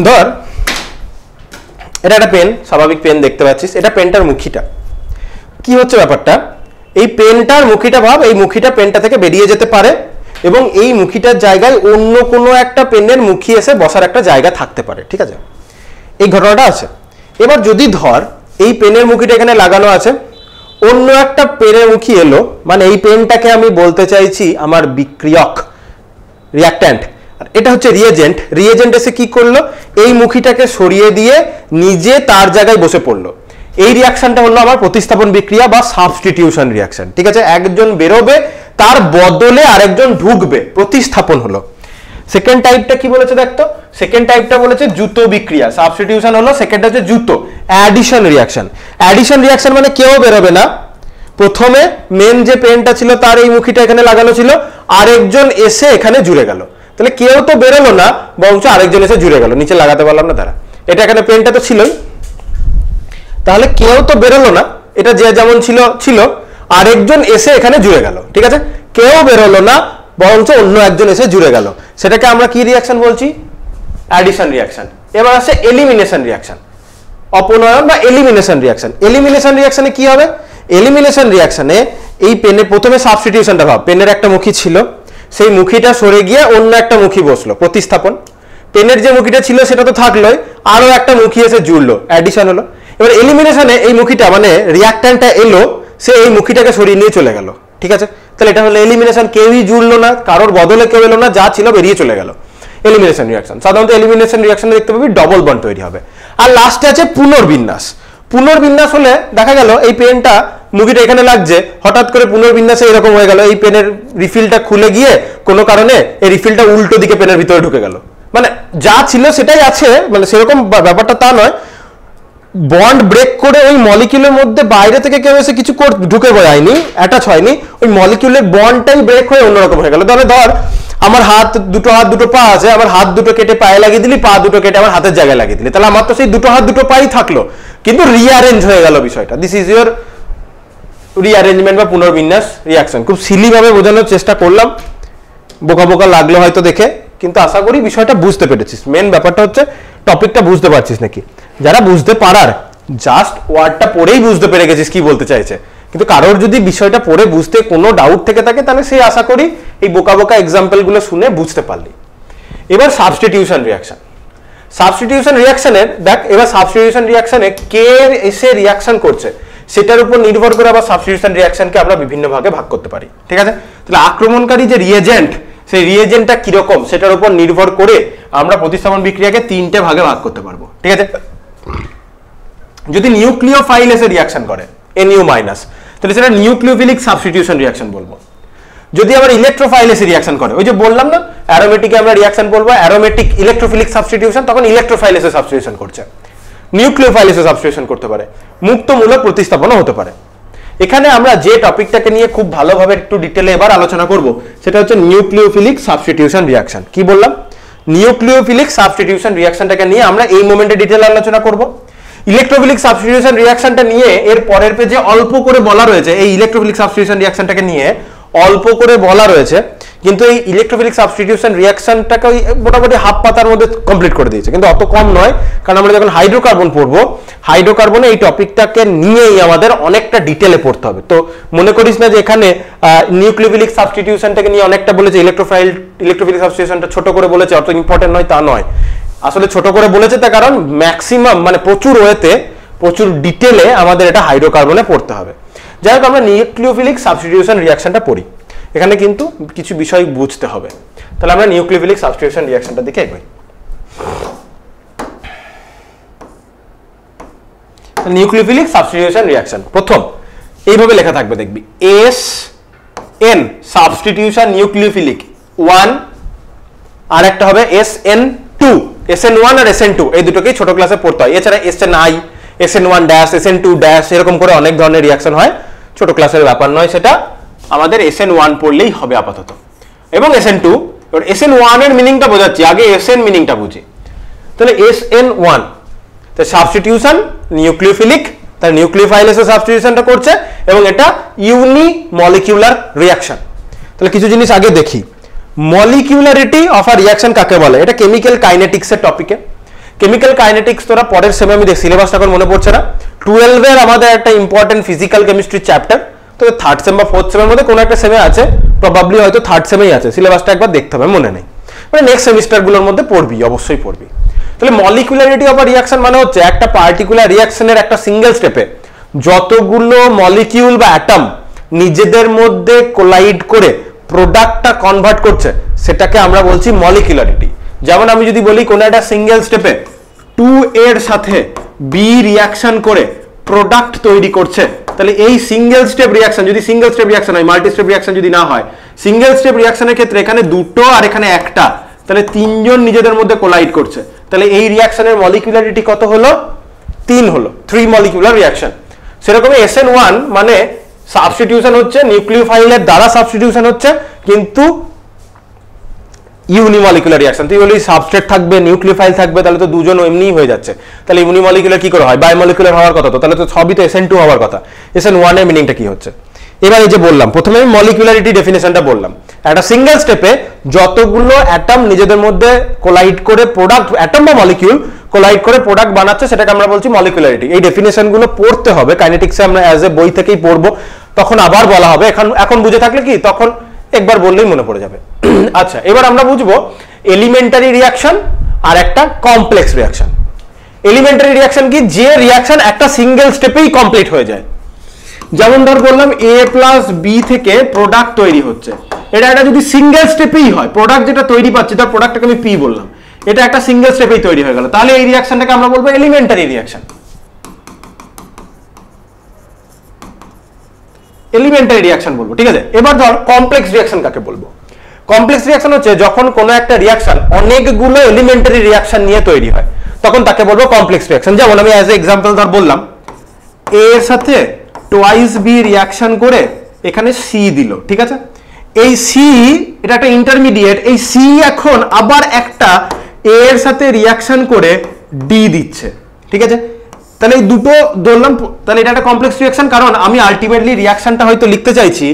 ধর এটা একটা পেন, স্বাভাবিক পেন দেখতে পাচ্ছিস, এটা পেনটার মুখিটা। কি হচ্ছে ব্যাপারটা? এই পেনটার মুখিটা ভাব, এই মুখিটা পেনটা থেকে বেরিয়ে যেতে পারে এবং এই মুখিটার জায়গায় অন্য কোনো একটা পেনের মুখি এসে বসার একটা জায়গা থাকতে পারে, ঠিক আছে? এই ঘটনাটা আছে। এবার যদি ধর এই পেনের মুখিটা এখানে লাগানো আছে, অন্য একটা পেনের মুখি এলো, মানে এই পেনটাকে আমি বলতে চাইছি আমার বিক্রিয়ক, রিয়াক্ট্যান্ট, আর এটা হচ্ছে রিয়েজেন্ট। রিয়েজেন্ট এসে কি করলো? এই মুখিটাকে সরিয়ে দিয়ে নিজে তার জায়গায় বসে পড়লো। এই রিয়াকশনটা হলো আমার প্রতিস্থাপন বিক্রিয়া বা সাবস্টিটিউশন রিয়াকশন, ঠিক আছে? একজন বেরোবে, তার বদলে আরেকজন ঢুকবে, প্রতিস্থাপন হলো। সেকেন্ড টাইপটা কি বলেছে দেখতো? সেকেন্ড টাইপটা বলেছে জুতো বিক্রিয়া। সাবস্টিটিউশন হলো, সেকেন্ড হচ্ছে জুতো। Addition reaction. অ্যাডিশন রিয়াকশন মানে কেউ বেরোবে না, প্রথমে মেন যে পেনটা ছিল তার এই মুখিটা এখানে লাগানো ছিল, আরেকজন এসে এখানে জুড়ে গেল। তাহলে কেউ তো বেরোলো না, বরঞ্চ আরেকজন এসে জুড়ে গেল। নিচে লাগাতে পারলাম না তারা, এটা এখানে পেনটা তো ছিলই, তাহলে কেউ তো বেরোলো না, এটা যে যেমন ছিল ছিল, আরেকজন এসে এখানে জুড়ে গেল, ঠিক আছে? কেউ বেরোলো না, বরঞ্চ অন্য একজন এসে জুড়ে গেল। সেটাকে আমরা কি রিয়াকশন বলছি? Addition reaction. এবার আসে এলিমিনেশন রিয়াকশন, অপনয়ন বা এলিমিনেশন রিয়াকশন। এলিমিনেশন রিয়াকশনে কি হবে? এলিমিনেশন রিয়াকশনে এই পেনে প্রথমে সাবস্টিটিউশনটা ভাব, পেনের একটা মুখী ছিল, সেই মুখীটা সরে গিয়ে অন্য একটা মুখী বসলো, প্রতিস্থাপন। পেনের যে মুখীটা ছিল সেটা তো থাকলোই, আরো একটা মুখী এসে জুড়লো, অ্যাডিশন হলো। এবার এলিমিনেশনে এই মুখীটা মানে রিয়াক্ট্যান্টটা এলো, সে এই মুখীটাকে সরিয়ে নিয়ে চলে গেল, ঠিক আছে? তাহলে এটা হলো এলিমিনেশন, কেউই জুড়লো না, কারোর বদলে কেউ এলো না, যা ছিল বেরিয়ে চলে গেল। Elimination reaction. সাধারণত এলিমিনেশন রিয়াকশনে দেখতে পাবি ডবল বন্ড তৈরি হবে। আর লাস্টে আছে পুনর্বিন্যাস। পুনর্বিন্যাস হলে দেখা গেল এই পেনটা মুখিটা এখানে লাগছে, হঠাৎ করে পুনর্বিন্যাসে এরকম হয়ে গেল, এই পেনের রিফিলটা খুলে গিয়ে কোনো কারণে এই রিফিলটা উল্টো দিকে পেনের ভিতরে ঢুকে গেল। মানে যা ছিল সেটাই আছে, মানে সেরকম ব্যাপারটা তা নয়, বন্ড ব্রেক করে ওই মলিকিউলের মধ্যে বাইরে থেকে কেউ এসে কিছু ঢুকে যায়নি, অ্যাটাচ হয়নি, ওই মলিকিউলের বন্ডটাই ব্রেক হয়ে অন্যরকম হয়ে গেল। তাহলে ধর আমার হাত দুটো পা আছে, আমার হাত দুটো কেটে পায়ে লাগিয়ে দিলি, পা দুটো কেটে আমার হাতের জায়গায় লাগিয়ে দিলি, তাহলে আমার তো সেই দুটো হাত দুটো পাই থাকলো, কিন্তু রিঅ্যারেঞ্জ হয়ে গেল বিষয়টা। দিস ইজ ইউর রিঅ্যারেঞ্জমেন্ট বা পুনর্বিন্যাস রিয়াকশন। খুব সিলি ভাবে বোঝানোর চেষ্টা করলাম, বোকা বোকা লাগলো হয়তো দেখে, কিন্তু আশা করি বিষয়টা বুঝতে পেরেছিস। মেন ব্যাপারটা হচ্ছে টপিকটা বুঝতে পারছিস নাকি। যারা বুঝতে পারার, জাস্ট ওয়ার্ডটা পড়েই বুঝতে পেরে গেছিস কি বলতে চাইছে, কিন্তু কারোর যদি বিষয়টা পড়ে বুঝতে কোনো ডাউট থেকে থাকে, তাহলে সেই আশা করি এই বোকা বোকা এক্সাম্পল গুলো শুনে বুঝতে পারলি। এবার সাবস্টিটিউশন রিয়াকশন। সাবস্টিটিউশন রিয়াকশনের দেখ, এবার সাবস্টিটিউশন রিয়াকশনে কে এসে রিয়াকশন করছে সেটার উপর নির্ভর করে আবার সাবস্টিটিউশন রিয়াকশনকে আমরা বিভিন্ন ভাগে ভাগ করতে পারি, ঠিক আছে? তাহলে আক্রমণকারী যে রিয়েজেন্ট, সেই রিয়েজেন্টটা কিরকম সেটার উপর নির্ভর করে আমরা প্রতিস্থাপন বিক্রিয়াকে 3টে ভাগে ভাগ করতে পারবো, ঠিক আছে? যদি নিউক্লিওফাইল এসে রিয়াকশন করে Nu-, তাহলে সেটা নিউক্লিওফিলিক সাবস্টিটিউশন রিঅ্যাকশন বলবো। যদি আবার ইলেকট্রোফাইলেসে রিঅ্যাকশন করে, ওই যে বললাম না অ্যারোমেটিকে আমরা রিঅ্যাকশন বলবো অ্যারোমেটিক ইলেকট্রোফিলিক সাবস্টিটিউশন, তখন ইলেকট্রোফাইলেসে সাবস্টিটিউশন করছে। নিউক্লিওফাইলেসে সাবস্টিটিউশন করতে পারে, মুক্তমূলক প্রতিস্থাপনও হতে পারে। এখানে আমরা যে টপিকটাকে নিয়ে খুব ভালোভাবে একটু ডিটেলে এবার আলোচনা করব সেটা হচ্ছে নিউক্লিওফিলিক সাবস্টিটিউশন রিঅ্যাকশন। কি বললাম? নিউক্লিওফিলিক সাবস্টিটিউশন রিঅ্যাকশনটাকে নিয়ে আমরা এই মোমেন্টে ডিটেলে আলোচনা করব। ইলেকট্রোফিলিক সাবস্টিটিউশন রিঅ্যাকশনটা নিয়ে এর পরের পেজে অল্প করে বলা রয়েছে, এই ইলেকট্রোফিলিক সাবস্টিটিউশন রিঅ্যাকশনটাকে নিয়ে অল্প করে বলা রয়েছে, কিন্তু এই ইলেকট্রোফিলিক সাবস্টিটিউশন রিঅ্যাকশনটাকে মোটামুটি হাফ পাতার মধ্যে কমপ্লিট করে দিয়েছে, কিন্তু অত কম নয়, কারণ আমরা যখন হাইড্রোকার্বন পড়বো, হাইড্রোকার্বনে এই টপিকটাকে নিয়েই আমাদের অনেকটা ডিটেলে পড়তে হবে। তো মনে করিস না যে এখানে নিউক্লিওফিলিক সাবস্টিটিউশনটাকে নিয়ে অনেকটা বলেছে, ইলেকট্রোফিলিক সাবস্টিটিউশনটা ছোট করে বলেছে, অত ইম্পর্টেন্ট নয় তা নয়। আসলে ছোট করে বলেছে তার কারণ ম্যাক্সিমাম মানে প্রচুর ওয়েতে প্রচুর ডিটেলে আমাদের এটা হাইড্রোকার্বনে পড়তে হবে। যাই হোক, আমরা নিউক্লিওফিলিক সাবস্টিটিউশন রিঅ্যাকশনটা পড়ি, এখানে কিন্তু কিছু বিষয় বুঝতে হবে। তাহলে আমরা নিউক্লিওফিলিক সাবস্টিটিউশন রিঅ্যাকশনটার দিকে এগোই। নিউক্লিওফিলিক সাবস্টিটিউশন রিঅ্যাকশন প্রথম এইভাবে লেখা থাকবে, দেখবি SN সাবস্টিটিউশন নিউক্লিওফিলিক 1, আর একটা হবে SN2, SN1 আর SN2 এই দুটোকেই ছোট ক্লাসে পড়তে হয়। এছাড়া SNI, SN1 dash, SN2 dash এরকম করে অনেক ধরনের রিঅ্যাকশন হয়, ছোট ক্লাসের ব্যাপার নয়, সেটা আমাদের SN1 পড়লেই হবে আপাতত। এবং SN2, এবার SN1 এর মিনিংটা বোঝাচ্ছি, আগে SN মিনিংটা বুঝি। তাহলে SN1 তো সাবস্টিটিউশন নিউক্লিওফিলিক, তার নিউক্লিওফাইলেসে সাবস্টিটিউশনটা করছে এবং এটা ইউনিমলিকুলার রিঅ্যাকশন। তাহলে কিছু জিনিস আগে দেখি, মলিকুলারিটি অফ আ রিঅ্যাকশন কাকে বলে? এটা কেমিক্যাল কাইনেটিক্সের টপিকে। কেমিক্যাল কাইনেটিক্স তোরা পরের সেমে, আমি সিলেবাসটা এখন মনে পড়ছে না, 12 এর আমাদের একটা ইম্পর্টেন্ট ফিজিক্যাল কেমিস্ট্রি চ্যাপ্টার, তো থার্ড সেম বা ফোর্থ সেমের মধ্যে কোনো একটা সেমে আছে, প্রবাবলি হয়তো থার্ড সেমেই আছে, সিলেবাসটা একবার দেখতে হবে, মনে নেই, মানে নেক্সট সেমিস্টারগুলোর মধ্যে পড়বি, অবশ্যই পড়বি। তাহলে মলিকুলারিটি অফ আ রিঅ্যাকশন মানে হচ্ছে একটা পার্টিকুলার রিঅ্যাকশনের একটা সিঙ্গেল স্টেপে যতগুলো মলিকিউল বা অ্যাটম নিজেদের মধ্যে কোলাইড করে প্রোডাক্টটা কনভার্ট করছে সেটাকে আমরা বলছি মলিকুলারিটি। যেমন আমি যদি বলি কোনো একটা সিঙ্গেল স্টেপে 2 এর সাথে বি রিঅ্যাকশন করে প্রোডাক্ট তৈরি করছে, তাহলে এই সিঙ্গেল স্টেপ রিঅ্যাকশন যদি সিঙ্গেল স্টেপ রিঅ্যাকশন হয়, মাল্টি স্টেপ রিঅ্যাকশন যদি না হয়, সিঙ্গেল স্টেপ রিঅ্যাকশনের ক্ষেত্রে এখানে দুটো আর এখানে একটা, তাহলে তিনজন নিজেদের মধ্যে কোলাইড করছে, তাহলে এই রিঅ্যাকশনের মলিকুলারিটি কত হলো? 3 হলো, 3 মলিকুলার রিঅ্যাকশন। সেরকমই SN1 মানে সাবস্টিটিউশন হচ্ছে নিউক্লিওফাইলের দ্বারা সাবস্টিটিউশন হচ্ছে, কিন্তু ইউনিমলিকুলার রিঅ্যাকশন। তুই বলি সাবস্ট্রেট থাকবে নিউক্লিওফাইল থাকবে, তাহলে তো দুজন এমনিই হয়ে যাচ্ছে, তাহলে ইউনিমলিকুলার কি করে হয়? বায়োমলিকুলার হওয়ার কথা, তো তাহলে তো সবই তো SN2 হওয়ার কথা। SN1 এর মিনিংটা কি হচ্ছে? এবার এই যে বললাম, প্রথমে আমি মলিকুলারিটি ডেফিনেশনটা বললাম, একটা সিঙ্গেল স্টেপে যতগুলো অ্যাটম নিজেদের মধ্যে কোলাইড করে প্রোডাক্ট, অ্যাটম বা মলিকিউল কোলাইড করে প্রোডাক্ট বানাচ্ছে, সেটাকে আমরা বলছি মলিকুলারিটি। এই ডেফিনেশনগুলো পড়তে হবে, কাইনেটিক্সে আমরা অ্যাজ এ বই থেকেই পড়বো, তখন আবার বলা হবে, এখন বুঝে থাকলে কি তখন একবার বললেই মনে পড়ে যাবে। আচ্ছা, এবার আমরা বুঝবো এলিমেন্টারি রিঅ্যাকশন আর একটা কমপ্লেক্স রিঅ্যাকশন। এলিমেন্টারি রিঅ্যাকশন কি? যে রিঅ্যাকশন একটা সিঙ্গেল স্টেপেই কমপ্লিট হয়ে যায়। যেমন ধর বললাম A প্লাস বি থেকে প্রোডাক্ট তৈরি হচ্ছে, এটা একটা যদি সিঙ্গেল স্টেপেই হয়, প্রোডাক্ট যেটা তৈরি পাচ্ছি তার প্রোডাক্টটাকে আমি পি বললাম, এটা একটা সিঙ্গেল স্টেপেই তৈরি হয়ে গেল, তাহলে এই রিঅ্যাকশনটাকে আমরা বলবো এলিমেন্টারি রিঅ্যাকশন। এলিমেন্টারি রিঅ্যাকশন বলবো, ঠিক আছে। এবার ধর কমপ্লেক্স রিঅ্যাকশন কাকে বলবো? কমপ্লেক্স রিঅ্যাকশন হচ্ছে যখন কোনো একটা রিঅ্যাকশন অনেকগুলো এলিমেন্টারি রিঅ্যাকশন নিয়ে তৈরি হয়, তখন তাকে বলবো কমপ্লেক্স রিঅ্যাকশন। যেমন আমি অ্যাজ এ এক্সাম্পল ধর বললাম A এর সাথে টোয়াইস বি রিঅ্যাকশন করে এখানে সি দিল, ঠিক আছে। এই সি এটা একটা ইন্টারমিডিয়েট, এই সি এখন আবার একটা A এর সাথে রিঅ্যাকশন করে ডি দিচ্ছে, ঠিক আছে। তাহলে এই দুটো ধরলাম, তাহলে এটা একটা কমপ্লেক্স রিঅ্যাকশন, কারণ আমি আলটিমেটলি রিঅ্যাকশনটা হয়তো লিখতে চাইছি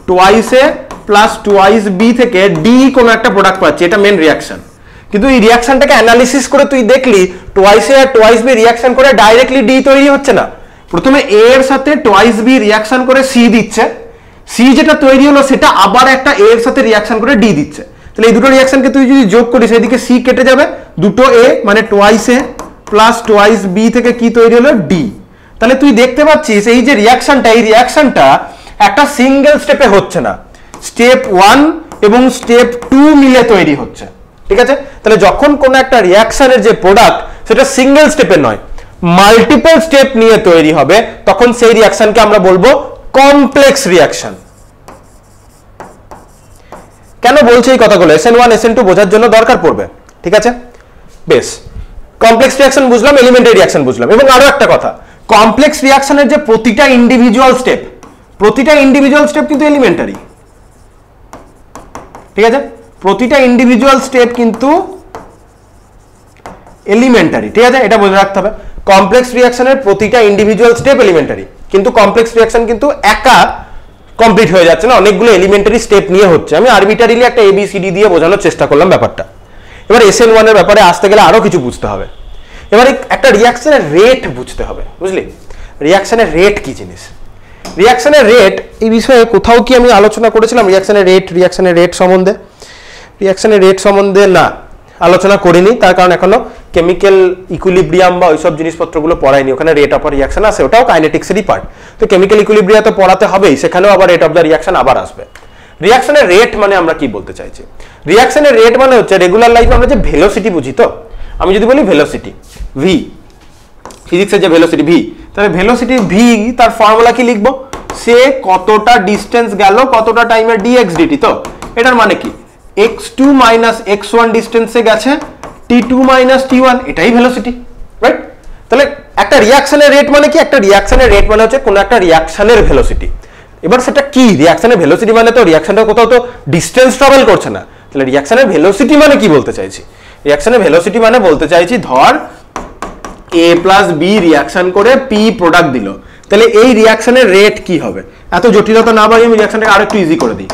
টোয়াইস এ প্লাস টোয়াইস বি থেকে ডি কোনো একটা প্রোডাক্ট পাচ্ছি, এটা মেন রিঅ্যাকশন। কিন্তু এই রিঅ্যাকশনটাকে অ্যানালিসিস করে তুই দেখলি টোয়াইস এ আর টোয়াইস বি রিঅ্যাকশন করে ডাইরেক্টলি ডি তৈরি হচ্ছে না, প্রথমে A এর সাথে টোয়াইস বি রিঅ্যাকশন করে সি দিচ্ছে, সি যেটা তৈরি হলো সেটা আবার একটা A এর সাথে রিঅ্যাকশন করে ডি দিচ্ছে, তাহলে এই দুটো রিঅ্যাকশনকে তুই যদি যোগ করিস এদিকে সি কেটে যাবে, দুটো A মানে টোয়াইস এ প্লাস টোয়াইস বি থেকে কি তৈরি হলো? ডি। তাহলে তুই দেখতে পাচ্ছিস এই যে রিঅ্যাকশনটা, এই রিঅ্যাকশনটা একটা সিঙ্গেল স্টেপে হচ্ছে না, স্টেপ 1 এবং স্টেপ 2 মিলে তৈরি হচ্ছে, ঠিক আছে। তাহলে যখন কোনো একটা রিঅ্যাকশনের যে প্রোডাক্ট সেটা সিঙ্গেল স্টেপে নয়, মাল্টিপল স্টেপ নিয়ে তৈরি হবে, তখন সেই রিঅ্যাকশনকে আমরা বলবো কমপ্লেক্স রিয়াকশন। কেন বলছি এই কথাগুলো? SN1 SN2 বোঝার জন্য দরকার পড়বে, ঠিক আছে? বেশ, কমপ্লেক্স রিয়াকশন বুঝলাম, এলিমেন্টারি রিয়াকশন বুঝলাম। এবং আরো একটা কথা, কমপ্লেক্স রিয়াকশনের যে প্রতিটা ইন্ডিভিজুয়াল স্টেপ কিন্তু এলিমেন্টারি, ঠিক আছে? প্রতিটা ইন্ডিভিজুয়াল স্টেপ কিন্তু এলিমেন্টারি, ঠিক আছে? এটা বলে রাখতে হবে। কমপ্লেক্স রিয়াকশনের প্রতিটা ইন্ডিভিজুয়াল স্টেপ এলিমেন্টারি, কিন্তু কমপ্লেক্স রিয়াকশন কিন্তু একা কমপ্লিট হয়ে যাচ্ছে না, অনেকগুলো এলিমেন্টারি স্টেপ নিয়ে হচ্ছে। আমি আরবিটারিলি একটা ABCD দিয়ে বোঝানোর চেষ্টা করলাম ব্যাপারটা। এবার SN1 এর ব্যাপারে আসতে গেলে আরো কিছু বুঝতে হবে। এবার একটা রিয়াকশনের রেট বুঝতে হবে, বুঝলি? রিয়াকশনের রেট কি জিনিস? রিয়াকশনের রেট এই বিষয়ে কোথাও কি আমি আলোচনা করেছিলাম? রিয়াকশনের রেট সম্বন্ধে না, আলোচনা করিনি, তার কারণ এখনো কেমিক্যাল ইকুইলিব্রিয়াম বা ওইসব জিনিসপত্রগুলো পড়াইনি। ওখানে রেট অফ রিয়াকশন আছে, ওটাও কাইনেটিক্সেরই পার্ট। তো কেমিক্যাল ইকুইলিব্রিয়া তো পড়াতে হবেই, সেখানেও আবার রেট অফ দ্য রিয়াকশন আবার আসবে। রিয়াকশনের রেট মানে আমরা কি বলতে চাইছি? রিয়াকশনের রেট মানে হচ্ছে রেগুলার লাইফে আমরা যে ভেলোসিটি বুঝি, তো আমি যদি বলি ভেলোসিটি ভি, ফিজিক্সের যে ভেলোসিটি ভি, তাহলে ভেলোসিটি ভি তার ফর্মুলা কি লিখবো? সে কতটা ডিস্টেন্স গেল কতটা টাইমে dx dt। তো এটার মানে কি? x2 মাইনাস x1 ডিস্টেন্সে গেছে t2 মাইনাস t1, এটাই ভেলোসিটি, রাইট? তাহলে একটা রিয়াকশনের রেট মানে কি? একটা রিয়াকশনের রেট মানে হচ্ছে কোন একটা রিয়াকশনের ভেলোসিটি। এবার সেটা কি রিয়াকশনের ভেলোসিটি? মানে তো রিয়াকশনটা কোথাও তো ডিস্টেন্স ট্রাভেল করছে না। তাহলে রিয়াকশনের ভেলোসিটি মানে কি বলতে চাইছি? রিয়াকশনের ভেলোসিটি মানে বলতে চাইছি, ধর A প্লাস বি রিয়াকশন করে P প্রোডাক্ট দিল, তাহলে এই রিয়াকশনের রেট কি হবে? এত জটিলতা না বাড়িয়ে আমি রিয়াকশনটাকে আরেকটু ইজি করে দিই।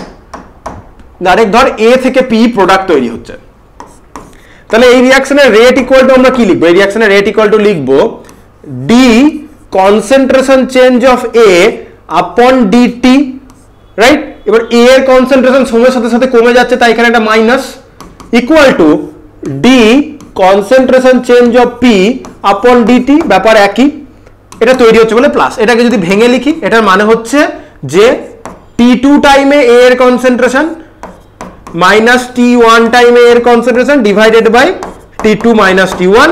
ডাইরেক্ট ধর A থেকে P প্রোডাক্ট তৈরি হচ্ছে, তাহলে এই রিয়াকশনের রেট ইকুয়াল টু আমরা কি লিখবো? এই রিয়াকশনের রেট ইকুয়াল টু লিখবো D concentration change of A আপন DT, রাইট? এবার A এর কনসেন্ট্রেশন সময়ের সাথে সাথে কমে যাচ্ছে, তাই এখানে একটা minus, equal to D concentration change of P আপন DT, ব্যাপার একই, এটা তৈরি হচ্ছে বলে প্লাস। এটাকে যদি ভেঙে লিখি, এটার মানে হচ্ছে যে T2 টাইমে A এর কনসেন্ট্রেশন মাইনাস T1 টাইমে A এর concentration divided by T2 minus T1,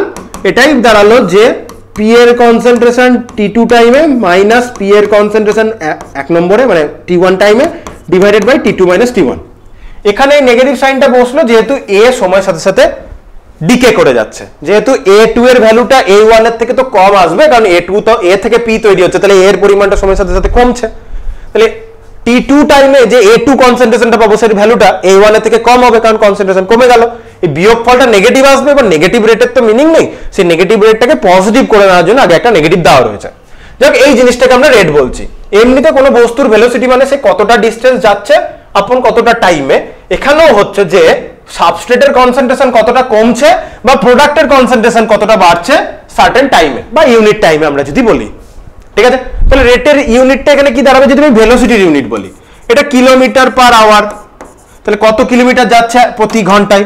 এটাই দাঁড়ালো যে P এর কনসেন্ট্রেশন T2 টাইমে মাইনাস P এর কনসেন্ট্রেশন এক নম্বরে মানে T1 টাইমে divided by T2 minus T1। এখানে নেগেটিভ সাইনটা বসলো যেহেতু A সময়ের সাথে সাথে ডিকে করে যাচ্ছে, যেহেতু A2 এর ভ্যালুটা A1 এর থেকে তো কম আসবে, কারণ A2 তো A থেকে P তৈরি হচ্ছে, তাহলে A এর পরিমাণটা সময়ের সাথে সাথে কমছে। তাহলে T2 টাইমে যে A2 কনসেন্ট্রেশনটা পাবো সের ভ্যালুটা A1 এর থেকে কম হবে, কারণ কনসেন্ট্রেশন কমে গেল। এই বিয়োগফলটা নেগেটিভ আসবে, এবং নেগেটিভ রেটের তো মিনিং নেই, সেই নেগেটিভ রেটটাকে পজিটিভ করে নেওয়ার জন্য আগে একটা নেগেটিভ দেওয়া রয়েছে। যাক, এই জিনিসটাকে আমরা রেট বলছি। এমনিতে কোনো বস্তুর ভেলোসিটি মানে সে কতটা ডিস্টেন্স যাচ্ছে আপন কতটা টাইমে। এখানেও হচ্ছে যে সাবস্ট্রেটের কনসেন্ট্রেশন কতটা কমছে বা প্রোডাক্টের কনসেন্ট্রেশন কতটা বাড়ছে সার্টেন টাইমে বা ইউনিট টাইমে আমরা যদি বলি, ঠিক আছে? তাহলে রেটের ইউনিটটা এখানে কি দাঁড়াবে? যদি আমি ভেলোসিটির ইউনিট বলি, এটা কিলোমিটার পার আওয়ার, তাহলে কত কিলোমিটার যাচ্ছে প্রতি ঘন্টায়,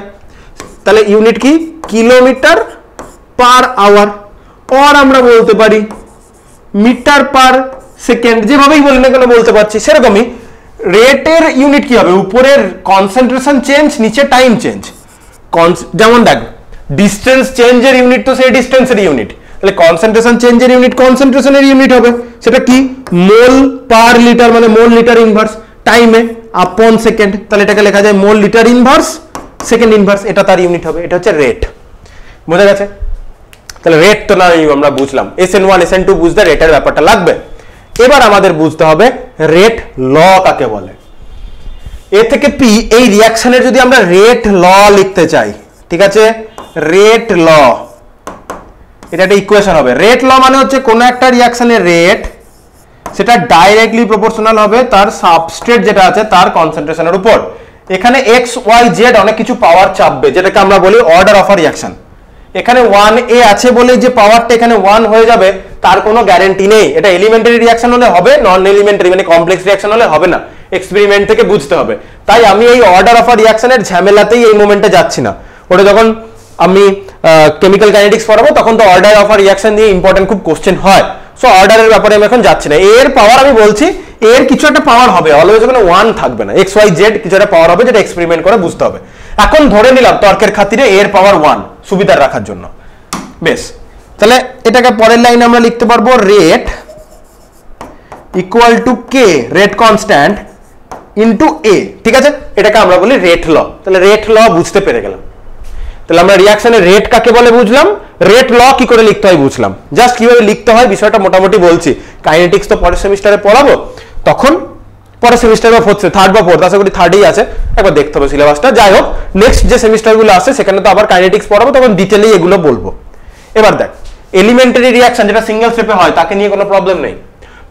তাহলে ইউনিট কি? Kilometre per hour. আর আমরা বলতে পারি মিটার পার সেকেন্ড, যেভাবেই বলি না কেন বলতে পারছি। সেরকমই রেটের ইউনিট কি হবে? উপরের কনসেন্ট্রেশন চেঞ্জ, নিচে টাইম চেঞ্জ। যেমন দেখ, ডিস্টেন্স চেঞ্জের ইউনিট তো সেই ডিস্টেন্সের ইউনিট, তাহলে কনসেন্ট্রেশন চেঞ্জের ইউনিট কনসেন্ট্রেশনের ইউনিট হবে, সেটা কি? মোল পার লিটার, মানে মোল লিটার ইনভার্স টাইমে আপন সেকেন্ড, তাহলে এটাকে লেখা যায় মোল লিটার ইনভার্স সেকেন্ড ইনভার্স, এটা তার ইউনিট হবে। এটা হচ্ছে রেট, বোঝা গেছে? তাহলে রেট তো না আমরা বুঝলাম, SN1 SN2 বুঝতে রেটের ব্যাপারটা লাগবে। এবার আমাদের বুঝতে হবে রেট ল কাকে বলে। এ থেকে পি, এই রিয়াকশনের যদি আমরা রেট ল লিখতে চাই, ঠিক আছে? রেট ল, এটা একটা ইকুয়েশন হবে। রেট ল মানে হচ্ছে কোন একটা রিয়াকশনের রেট সেটা ডাইরেক্টলি প্রপোর্শনাল হবে তার সাবস্ট্রেট যেটা আছে তার কনসেন্ট্রেশনের উপর। এখানে এক্স ওয়াই জেড অনেক কিছু পাওয়ার চাপবে, যেটাকে আমরা বলি অর্ডার অফ আ রিয়াকশন। এখানে 1a আছে বলে যে পাওয়ারটা এখানে 1 হয়ে যাবে তার কোনো গ্যারান্টি নেই। এটা এলিমেন্টারি রিয়াকশন হলে হবে, নন এলিমেন্টারি মানে কমপ্লেক্স রিয়াকশন হলে হবে না। এক্সপেরিমেন্ট থেকে বুঝতে হবে। তাই আমি এই অর্ডার অফ আ রিয়াকশনের ঝামেলাতেই এই মোমেন্টে যাচ্ছি না। ওটা যখন আমি কেমিক্যাল কাইনেটিক্স পড়াবো তখন তো অর্ডার অফ আ রিয়াকশন দিয়ে ইম্পর্টেন্ট খুব কোশ্চেন হয়। সো অর্ডারের ব্যাপারে আমি এখন যাচ্ছি না। এর পাওয়ার আমি বলছি, এর কিছু একটা পাওয়ার হবে, অলওয়েজ ওখানে 1 থাকবে না। এক্স ওয়াই জেড কিছু একটা পাওয়ার হবে, যেটা এক্সপেরিমেন্ট করে বুঝতে হবে। এখন ধরে নিলাম তর্কের খাতিরে এর পাওয়ার 1 সুবিধার রাখার জন্য। বেশ, তাহলে এটাকে পরের লাইনে আমরা লিখতে পারবো rate equal to K rate constant into A, ঠিক আছে, এটাকে আমরা বলি রেট ল। তাহলে রেট ল বুঝতে পেরে গেলাম। তাহলে আমরা রিয়াকশনের রেট কাকে বলে বুঝলাম, রেট ল কি করে লিখতে হয় বুঝলাম। জাস্ট কিভাবে লিখতে হয় বিষয়টা মোটামুটি বলছি। কাইনেটিক্স তো পরের সেমিস্টারে পড়াবো, তখন পরের সেমিস্টার বা ফোর্থ, থার্ড বা ফোর্থ, আশা করি থার্ডেই আছে, একবার দেখতে হবে সিলেবাসটা। যাই হোক, নেক্সট যে সেমিস্টারগুলো আসছে সেখানে তো আবার কাইনেটিক্স পড়াবো, তখন ডিটেইলেই এগুলো বলবো। এবার দেখ, এলিমেন্টারি রিয়াকশন যেটা সিঙ্গেল স্টেপে হয় তাকে নিয়ে কোনো প্রবলেম নেই,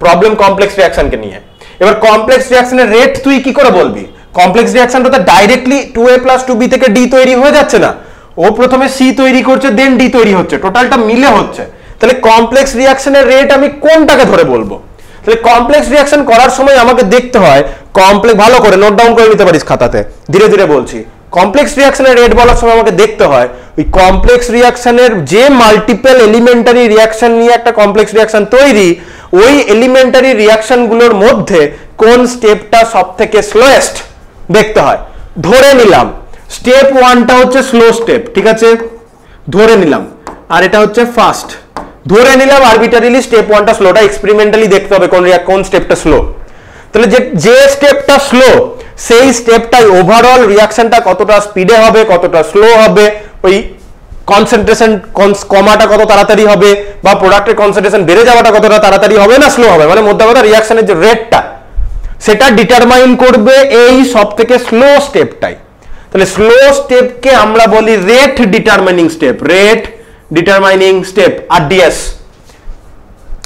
প্রবলেম কমপ্লেক্স রিয়াকশনকে নিয়ে। এবার কমপ্লেক্স রিয়াকশনের রেট তুই কি করে বলবি? কমপ্লেক্স রিয়াকশনটা তো ডাইরেক্টলি 2a + 2b থেকে d তৈরি হয়ে যাচ্ছে না, ও প্রথমে c তৈরি করছে দেন d তৈরি হচ্ছে, টোটালটা মিলে হচ্ছে। তাহলে কমপ্লেক্স রিয়াকশনের রেট আমি কোনটাকে ধরে বলবো? তাহলে কমপ্লেক্স রিয়াকশন করার সময় আমাকে দেখতে হয় কমপ্লেক্স, ভালো করে নোট ডাউন করে নিতে পারিস খাতাতে, ধীরে ধীরে বলছি। কমপ্লেক্স রিয়াকশনের রেট বলার সময় আমাকে দেখতে হয় ওই কমপ্লেক্স রিয়াকশনের যে মাল্টিপল এলিমেন্টারি রিয়াকশন নিয়ে একটা কমপ্লেক্স রিয়াকশন তৈরি, ওই এলিমেন্টারি রিয়াকশনগুলোর মধ্যে কোন স্টেপটা সবথেকে স্লোয়েস্ট দেখতে হয়। ধরে নিলাম স্টেপ 1টা হচ্ছে স্লো স্টেপ, ঠিক আছে, ধরে নিলাম, আর এটা হচ্ছে ফাস্ট, ধরে নিলাম আরবিটারিলি স্টেপ 1টা স্লোটা, এক্সপেরিমেন্টালি দেখতে হবে কোন স্টেপটা স্লো। তাহলে যে স্টেপটা স্লো সেই স্টেপটাই ওভারঅল রিয়াকশনটা কতটা স্পিডে হবে, কতটা স্লো হবে, ওই কনসেন্ট্রেশন কমাটা কত তাড়াতাড়ি হবে, বা প্রোডাক্টের কনসেন্ট্রেশন বেড়ে যাওয়াটা কতটা তাড়াতাড়ি হবে না স্লো হবে, মানে মধ্যে কথা রিয়াকশনের যে রেটটা সেটা ডিটারমাইন করবে এই সবথেকে স্লো স্টেপটাই। তাহলে স্লো স্টেপকে আমরা বলি rate determining step, rate determining step, RDS.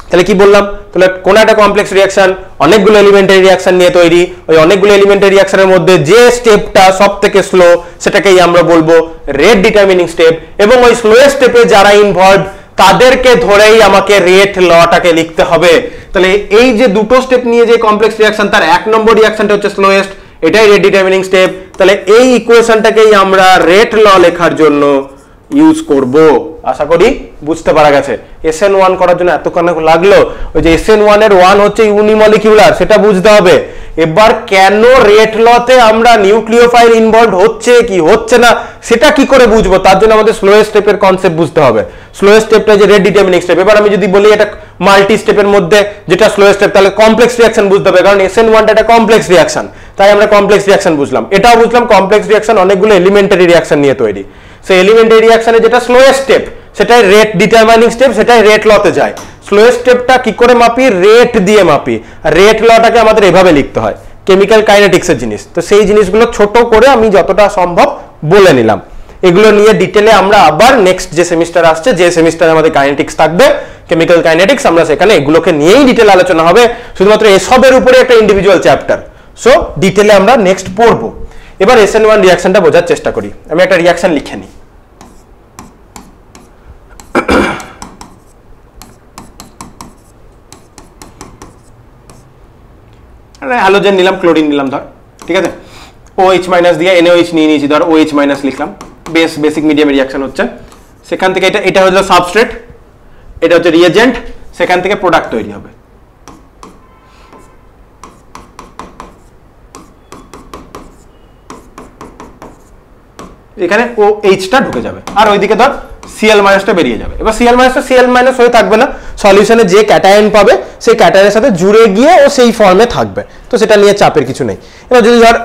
তাহলে কি বললাম, তাহলে কোন একটা কমপ্লেক্স রিয়াকশন অনেকগুলো এলিমেন্টারি রিয়াকশন নিয়ে তৈরি, ওই অনেকগুলো এলিমেন্টারি রিয়াকশনের মধ্যে যে স্টেপটা সবথেকে স্লো সেটাকেই আমরা বলবো রেট ডিটারমিনিং স্টেপ, এবং ওই স্লোয়েস্ট স্টেপে যারা ইনভলভ তাদেরকে ধরেই আমাকে রেট লটাকে লিখতে হবে। তাহলে এই যে দুটো স্টেপ নিয়ে যে কমপ্লেক্স রিয়াকশন, তার 1 নম্বর রিয়াকশনটা হচ্ছে স্লোয়েস্ট, এটাই রেট ডিটারমিনিং স্টেপ। তাহলে এই ইকুয়েশনটাকেই আমরা রেট ল লেখার জন্য ইউজ করব। আশা করি বুঝতে পারা গেছে। SN1 করার জন্য এতক্ষণ লাগলো, ওই যে SN1 এর 1 হচ্ছে ইউনিমলিকিউলার, সেটা বুঝতে হবে। এবার কেন রেট লতে আমরা নিউক্লিওফাইল ইনভলভ হচ্ছে কি হচ্ছে না সেটা কি করে বুঝবো, তার জন্য আমাদের স্লোয়েস্ট স্টেপের কনসেপ্ট বুঝতে হবে। স্লোয়েস্ট স্টেপটা যে রেট ডিটারমিনিং স্টেপ। এবার আমি যদি বলি এটা মাল্টি স্টেপের মধ্যে যেটা স্লোয়েস্ট স্টেপ, তাহলে কমপ্লেক্স রিয়াকশন বুঝতে হবে, কারণ SN1টা একটা কমপ্লেক্স রিয়াকশন, তাই আমরা কমপ্লেক্স রিয়াকশন বুঝলাম। এটাও বুঝলাম কমপ্লেক্স রিয়াকশন অনেকগুলো এলিমেন্টারি রিয়াকশন নিয়ে তৈরি। সেই এলিমেন্টারি রিয়াকশনে যেটা স্লোয়েস্ট স্টেপ সেটাই রেট ডিটারমাইনিং স্টেপ, সেটাই রেট লতে যায়। স্লোয়েস্ট স্টেপটা কি করে মাপি? রেট দিয়ে মাপি। রেট লটাকে আমাদের এভাবে লিখতে হয়, কেমিক্যাল কাইনেটিক্সের জিনিস। তো সেই জিনিসগুলো ছোট করে আমি যতটা সম্ভব বলে নিলাম। এগুলো নিয়ে ডিটেলে আমরা আবার নেক্সট যে সেমিস্টার আসছে, যে সেমিস্টারে আমাদের কাইনেটিক্স থাকবে, কেমিক্যাল কাইনেটিক্স, আমরা সেখানে এগুলোকে নিয়েই ডিটেল আলোচনা হবে, শুধুমাত্র এসবের উপরে একটা ইন্ডিভিজুয়াল চ্যাপ্টার। সো ডিটেলে আমরা নেক্সট পড়বো। এবার SN1 রিয়াকশনটা বোঝার চেষ্টা করি। আমি একটা রিয়াকশন লিখে নিই। হ্যালোজেন নিলাম, ক্লোরিন নিলাম ধর, ঠিক আছে, OH মাইনাস দিয়ে NaOH নিয়ে নিয়েছি, ধর OH মাইনাস লিখলাম, বেসিক মিডিয়াম রিয়াকশন হচ্ছে। সেখান থেকে এটা হচ্ছে সাবস্ট্রেট, এটা হচ্ছে রিয়েজেন্ট, সেখান থেকে প্রোডাক্ট তৈরি হবে। এখানে OH-টা ঢুকে যাবে, আর ওইদিকে ধর Cl মাইনাসটা বেরিয়ে যাবে। এবার Cl মাইনাসটা Cl মাইনাস হয়ে থাকবে না, সলিউশনে যে ক্যাটায়ন পাবে সেই ক্যাটায়নের সাথে জুড়ে গিয়ে ও সেই ফর্মে থাকবে, তো সেটা নিয়ে চাপের কিছু নেই। এবার যদি ধর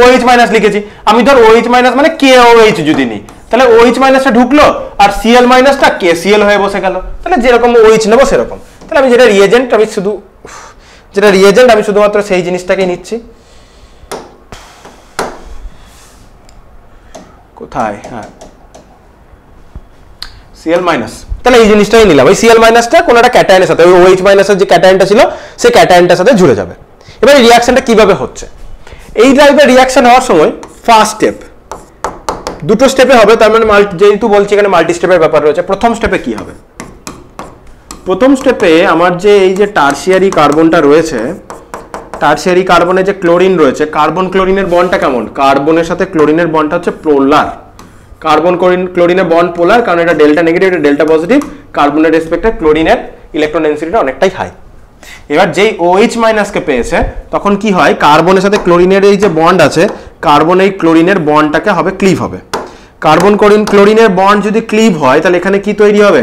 OH মাইনাস লিখেছি, আমি ধর OH মাইনাস মানে KOH যদি নিই, তাহলে OH মাইনাসটা ঢুকলো আর Cl মাইনাসটা KCl হয়ে বসে গেল। তাহলে যেরকম OH নেবো সেরকম। তাহলে আমি যেটা রিয়েজেন্ট আমি শুধুমাত্র সেই জিনিসটাকেই নিচ্ছি। কোথায়? হ্যাঁ, Cl মাইনাস, তাহলে এই জিনিসটাই নিলাম। ওই Cl মাইনাসটা কোন একটা ক্যাটায়নের সাথে, ওই OH মাইনাসের যে ক্যাটায়নটা ছিল সেই ক্যাটায়নটার সাথে জুড়ে যাবে। এবার এই রিয়াকশনটা কিভাবে হচ্ছে? এই টাইপের রিয়াকশন হওয়ার সময় ফার্স্ট স্টেপ, দুটো স্টেপে হবে, তার মানে যেহেতু বলছি এখানে মাল্টি স্টেপের ব্যাপার রয়েছে। প্রথম স্টেপে কি হবে? প্রথম স্টেপে আমার যে এই যে টারশিয়ারি কার্বনটা রয়েছে, টারশিয়ারি কার্বনে যে ক্লোরিন রয়েছে, কার্বন ক্লোরিনের বন্ডটা কেমন? কার্বনের সাথে ক্লোরিনের বন্ডটা হচ্ছে পোলার। কার্বন ক্লোরিনের বন্ড পোলার, কারণ এটা ডেল্টা নেগেটিভ, এটা ডেল্টা পজিটিভ। কার্বনের রেসপেক্টে ক্লোরিনের ইলেকট্রন ডেনসিটিটা অনেকটাই হাই। এবার যেই OH মাইনাসকে পেয়েছে তখন কি হয়, কার্বনের সাথে ক্লোরিনের এই যে বন্ড আছে, কার্বন এই ক্লোরিনের বন্ডটাকে হবে ক্লিভ হবে। কার্বন ক্লোরিনের বন্ড যদি ক্লিভ হয় তাহলে এখানে কি তৈরি হবে?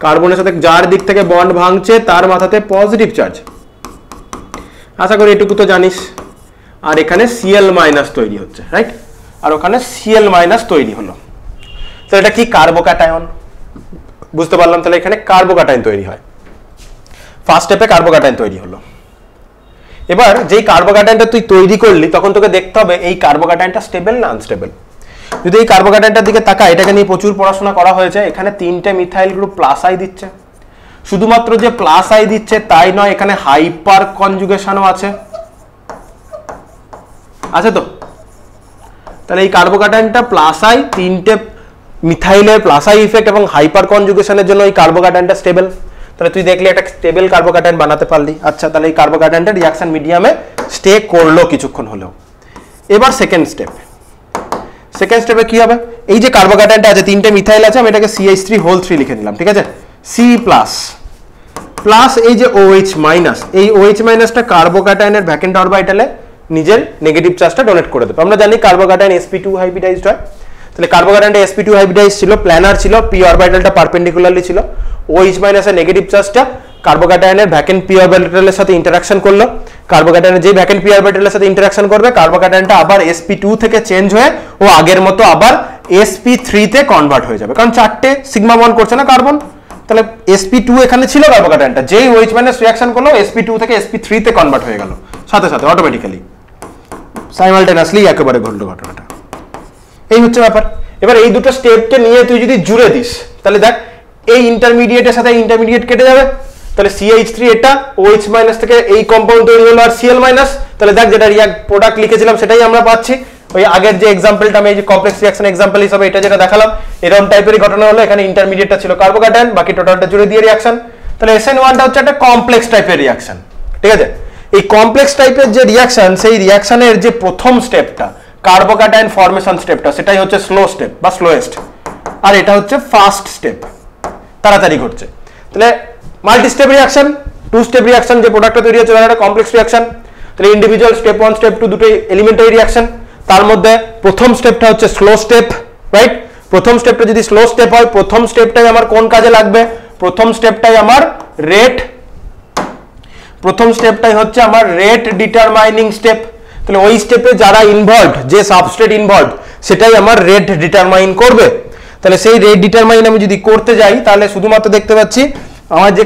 কার্বনের সাথে যার দিক থেকে বন্ড ভাঙছে তার মাথাতে পজিটিভ চার্জ, আশা করি এটুকু তো জানিস। আর এখানে Cl মাইনাস তৈরি হচ্ছে, রাইট? আর ওখানে Cl মাইনাস তৈরি হলো, তো এটা কি কার্বোক্যাটায়ন, বুঝতে পারলাম। তাহলে এখানে কার্বোক্যাটায়ন তৈরি হয়, ফার্স্ট স্টেপে কার্বোক্যাটায়ন তৈরি হলো। এবার যেই কার্বোক্যাটায়নটা তুই তৈরি করলি তখন তোকে দেখতে হবে এই কার্বোক্যাটায়নটা স্টেবল না আনস্টেবল। যদি এই কার্বোক্যাটায়নটার দিকে তাকা, এটাকে নিয়ে প্রচুর পড়াশোনা করা হয়েছে। এখানে 3টে মিথাইল গ্রুপ প্লাস আই দিচ্ছে, শুধুমাত্র যে প্লাস আই দিচ্ছে তাই নয়, এখানে হাইপার কনজুগেশনও আছে, আছে তো? তাহলে এই কার্বোক্যাটায়নটা প্লাস আই, 3টে মিথাইলের প্লাস আই ইফেক্ট এবং হাইপার কনজুগেশনের জন্য এই কার্বোক্যাটায়নটা স্টেবল। তাহলে তুই দেখলি একটা স্টেবল কার্বোক্যাটায়ন বানাতে পারলি। আচ্ছা, তাহলে এই কার্বোক্যাটায়নটা রিঅ্যাকশন মিডিয়ামে স্টে করলো কিছুক্ষণ হলেও। এবার সেকেন্ড স্টেপে কি হবে? এই যে কার্বোক্যাটায়নটা আছে, 3টে মিথাইল আছে, আমি এটাকে CH3 লিখে নিলাম, ঠিক আছে? C প্লাস এই যে OH মাইনাস, এই OH মাইনাসটা কার্বোক্যাটায়নের ভ্যাকেন্ট অরবিটালে নিজের নেগেটিভ চার্জটা ডোনেট করে দেবে। আমরা জানি কার্বোক্যাটায়ন sp2 হাইব্রিডাইজড হয়, তাহলে কার্বোক্যাটায়নটা sp2 হাইব্রিডাইজ ছিল, প্ল্যানার ছিল, p অরবিটালটা পারপেন্ডিকুলারলি ছিল। OH মাইনাসের নেগেটিভ চার্জটা কার্বোক্যাটায়নের ভ্যাকেন্ট p অরবিটালের সাথে ইন্টারঅ্যাকশন করলো। কার্বোক্যাটায়নের যে ভ্যাকেন্ট p অরবিটালের সাথে ইন্টারঅ্যাকশন করবে, কার্বোক্যাটায়নটা আবার sp2 থেকে চেঞ্জ হয়ে ও আগের মতো আবার sp3 তে কনভার্ট হয়ে যাবে, কারণ 4টে সিগমা বন্ড করছে না কার্বন। তাহলে sp2 এখানে ছিল কার্বোক্যাটায়নটা, যেই OH মাইনাস রিঅ্যাকশন করলো sp2 থেকে sp3 তে কনভার্ট হয়ে গেল সাথে সাথে অটোমেটিক্যালি, সাইমালটেনিয়াসলি একেবারে ঘটলো ঘটনাটা। এই হচ্ছে ব্যাপার। এবার এই দুটো স্টেপকে নিয়ে তুই যদি জুড়ে দিস, তাহলে দেখ এই ইন্টারমিডিয়েটের সাথে ইন্টারমিডিয়েট কেটে যাবে, তাহলে CH3 এটা OH মাইনাস থেকে এই কম্পাউন্ড তৈরি হলো আর Cl মাইনাস, তাহলে দেখ যেটা প্রোডাক্ট লিখেছিলাম সেটাই আমরা পাচ্ছি। ওই আগের যে এক্সাম্পলটা আমি এই যে কমপ্লেক্স রিঅ্যাকশন এক্সাম্পল হিসেবে এটা যেটা দেখালাম, এরকম টাইপেরই ঘটনা হলো। এখানে ইন্টারমিডিয়েটটা ছিল কার্বোক্যাটায়ন, বাকি টোটালটা জুড়ে দিয়ে রিঅ্যাকশন। তাহলে SN1টা হচ্ছে একটা কমপ্লেক্স টাইপের রিঅ্যাকশন, ঠিক আছে? এই কমপ্লেক্স টাইপের যে রিঅ্যাকশন, সেই রিঅ্যাকশনের যে প্রথম স্টেপটা কার্বোক্যাটায়ন ফরমেশন স্টেপটা, সেটাই হচ্ছে স্লো স্টেপ বা স্লোয়েস্ট, আর এটা হচ্ছে ফাস্ট স্টেপ, তাড়াতাড়ি ঘটছে। তাহলে multi step reaction, 2 step reaction, যে প্রোডাক্টটা তৈরি হচ্ছে তার একটা কমপ্লেক্স রিঅ্যাকশন। তাহলে ইন্ডিভিজুয়াল স্টেপ 1 স্টেপ 2 দুটোই এলিমেন্টারি রিঅ্যাকশন, তার মধ্যে প্রথম স্টেপটা হচ্ছে স্লো স্টেপ, রাইট? প্রথম স্টেপটা যদি স্লো স্টেপ হয়, প্রথম স্টেপটাই আমার কোন কাজে লাগবে? প্রথম স্টেপটাই আমার রেট ডিটারমাইনিং স্টেপ। তাহলে ওই স্টেপে যারা ইনভলভড, যে সাবস্ট্রেট ইনভলভড, সেটাই আমার রেট ডিটারমাইন করবে। তাহলে সেই রেট ডিটারমাইন আমি যদি করতে যাই, তাহলে শুধুমাত্র দেখতে পাচ্ছি আমার যে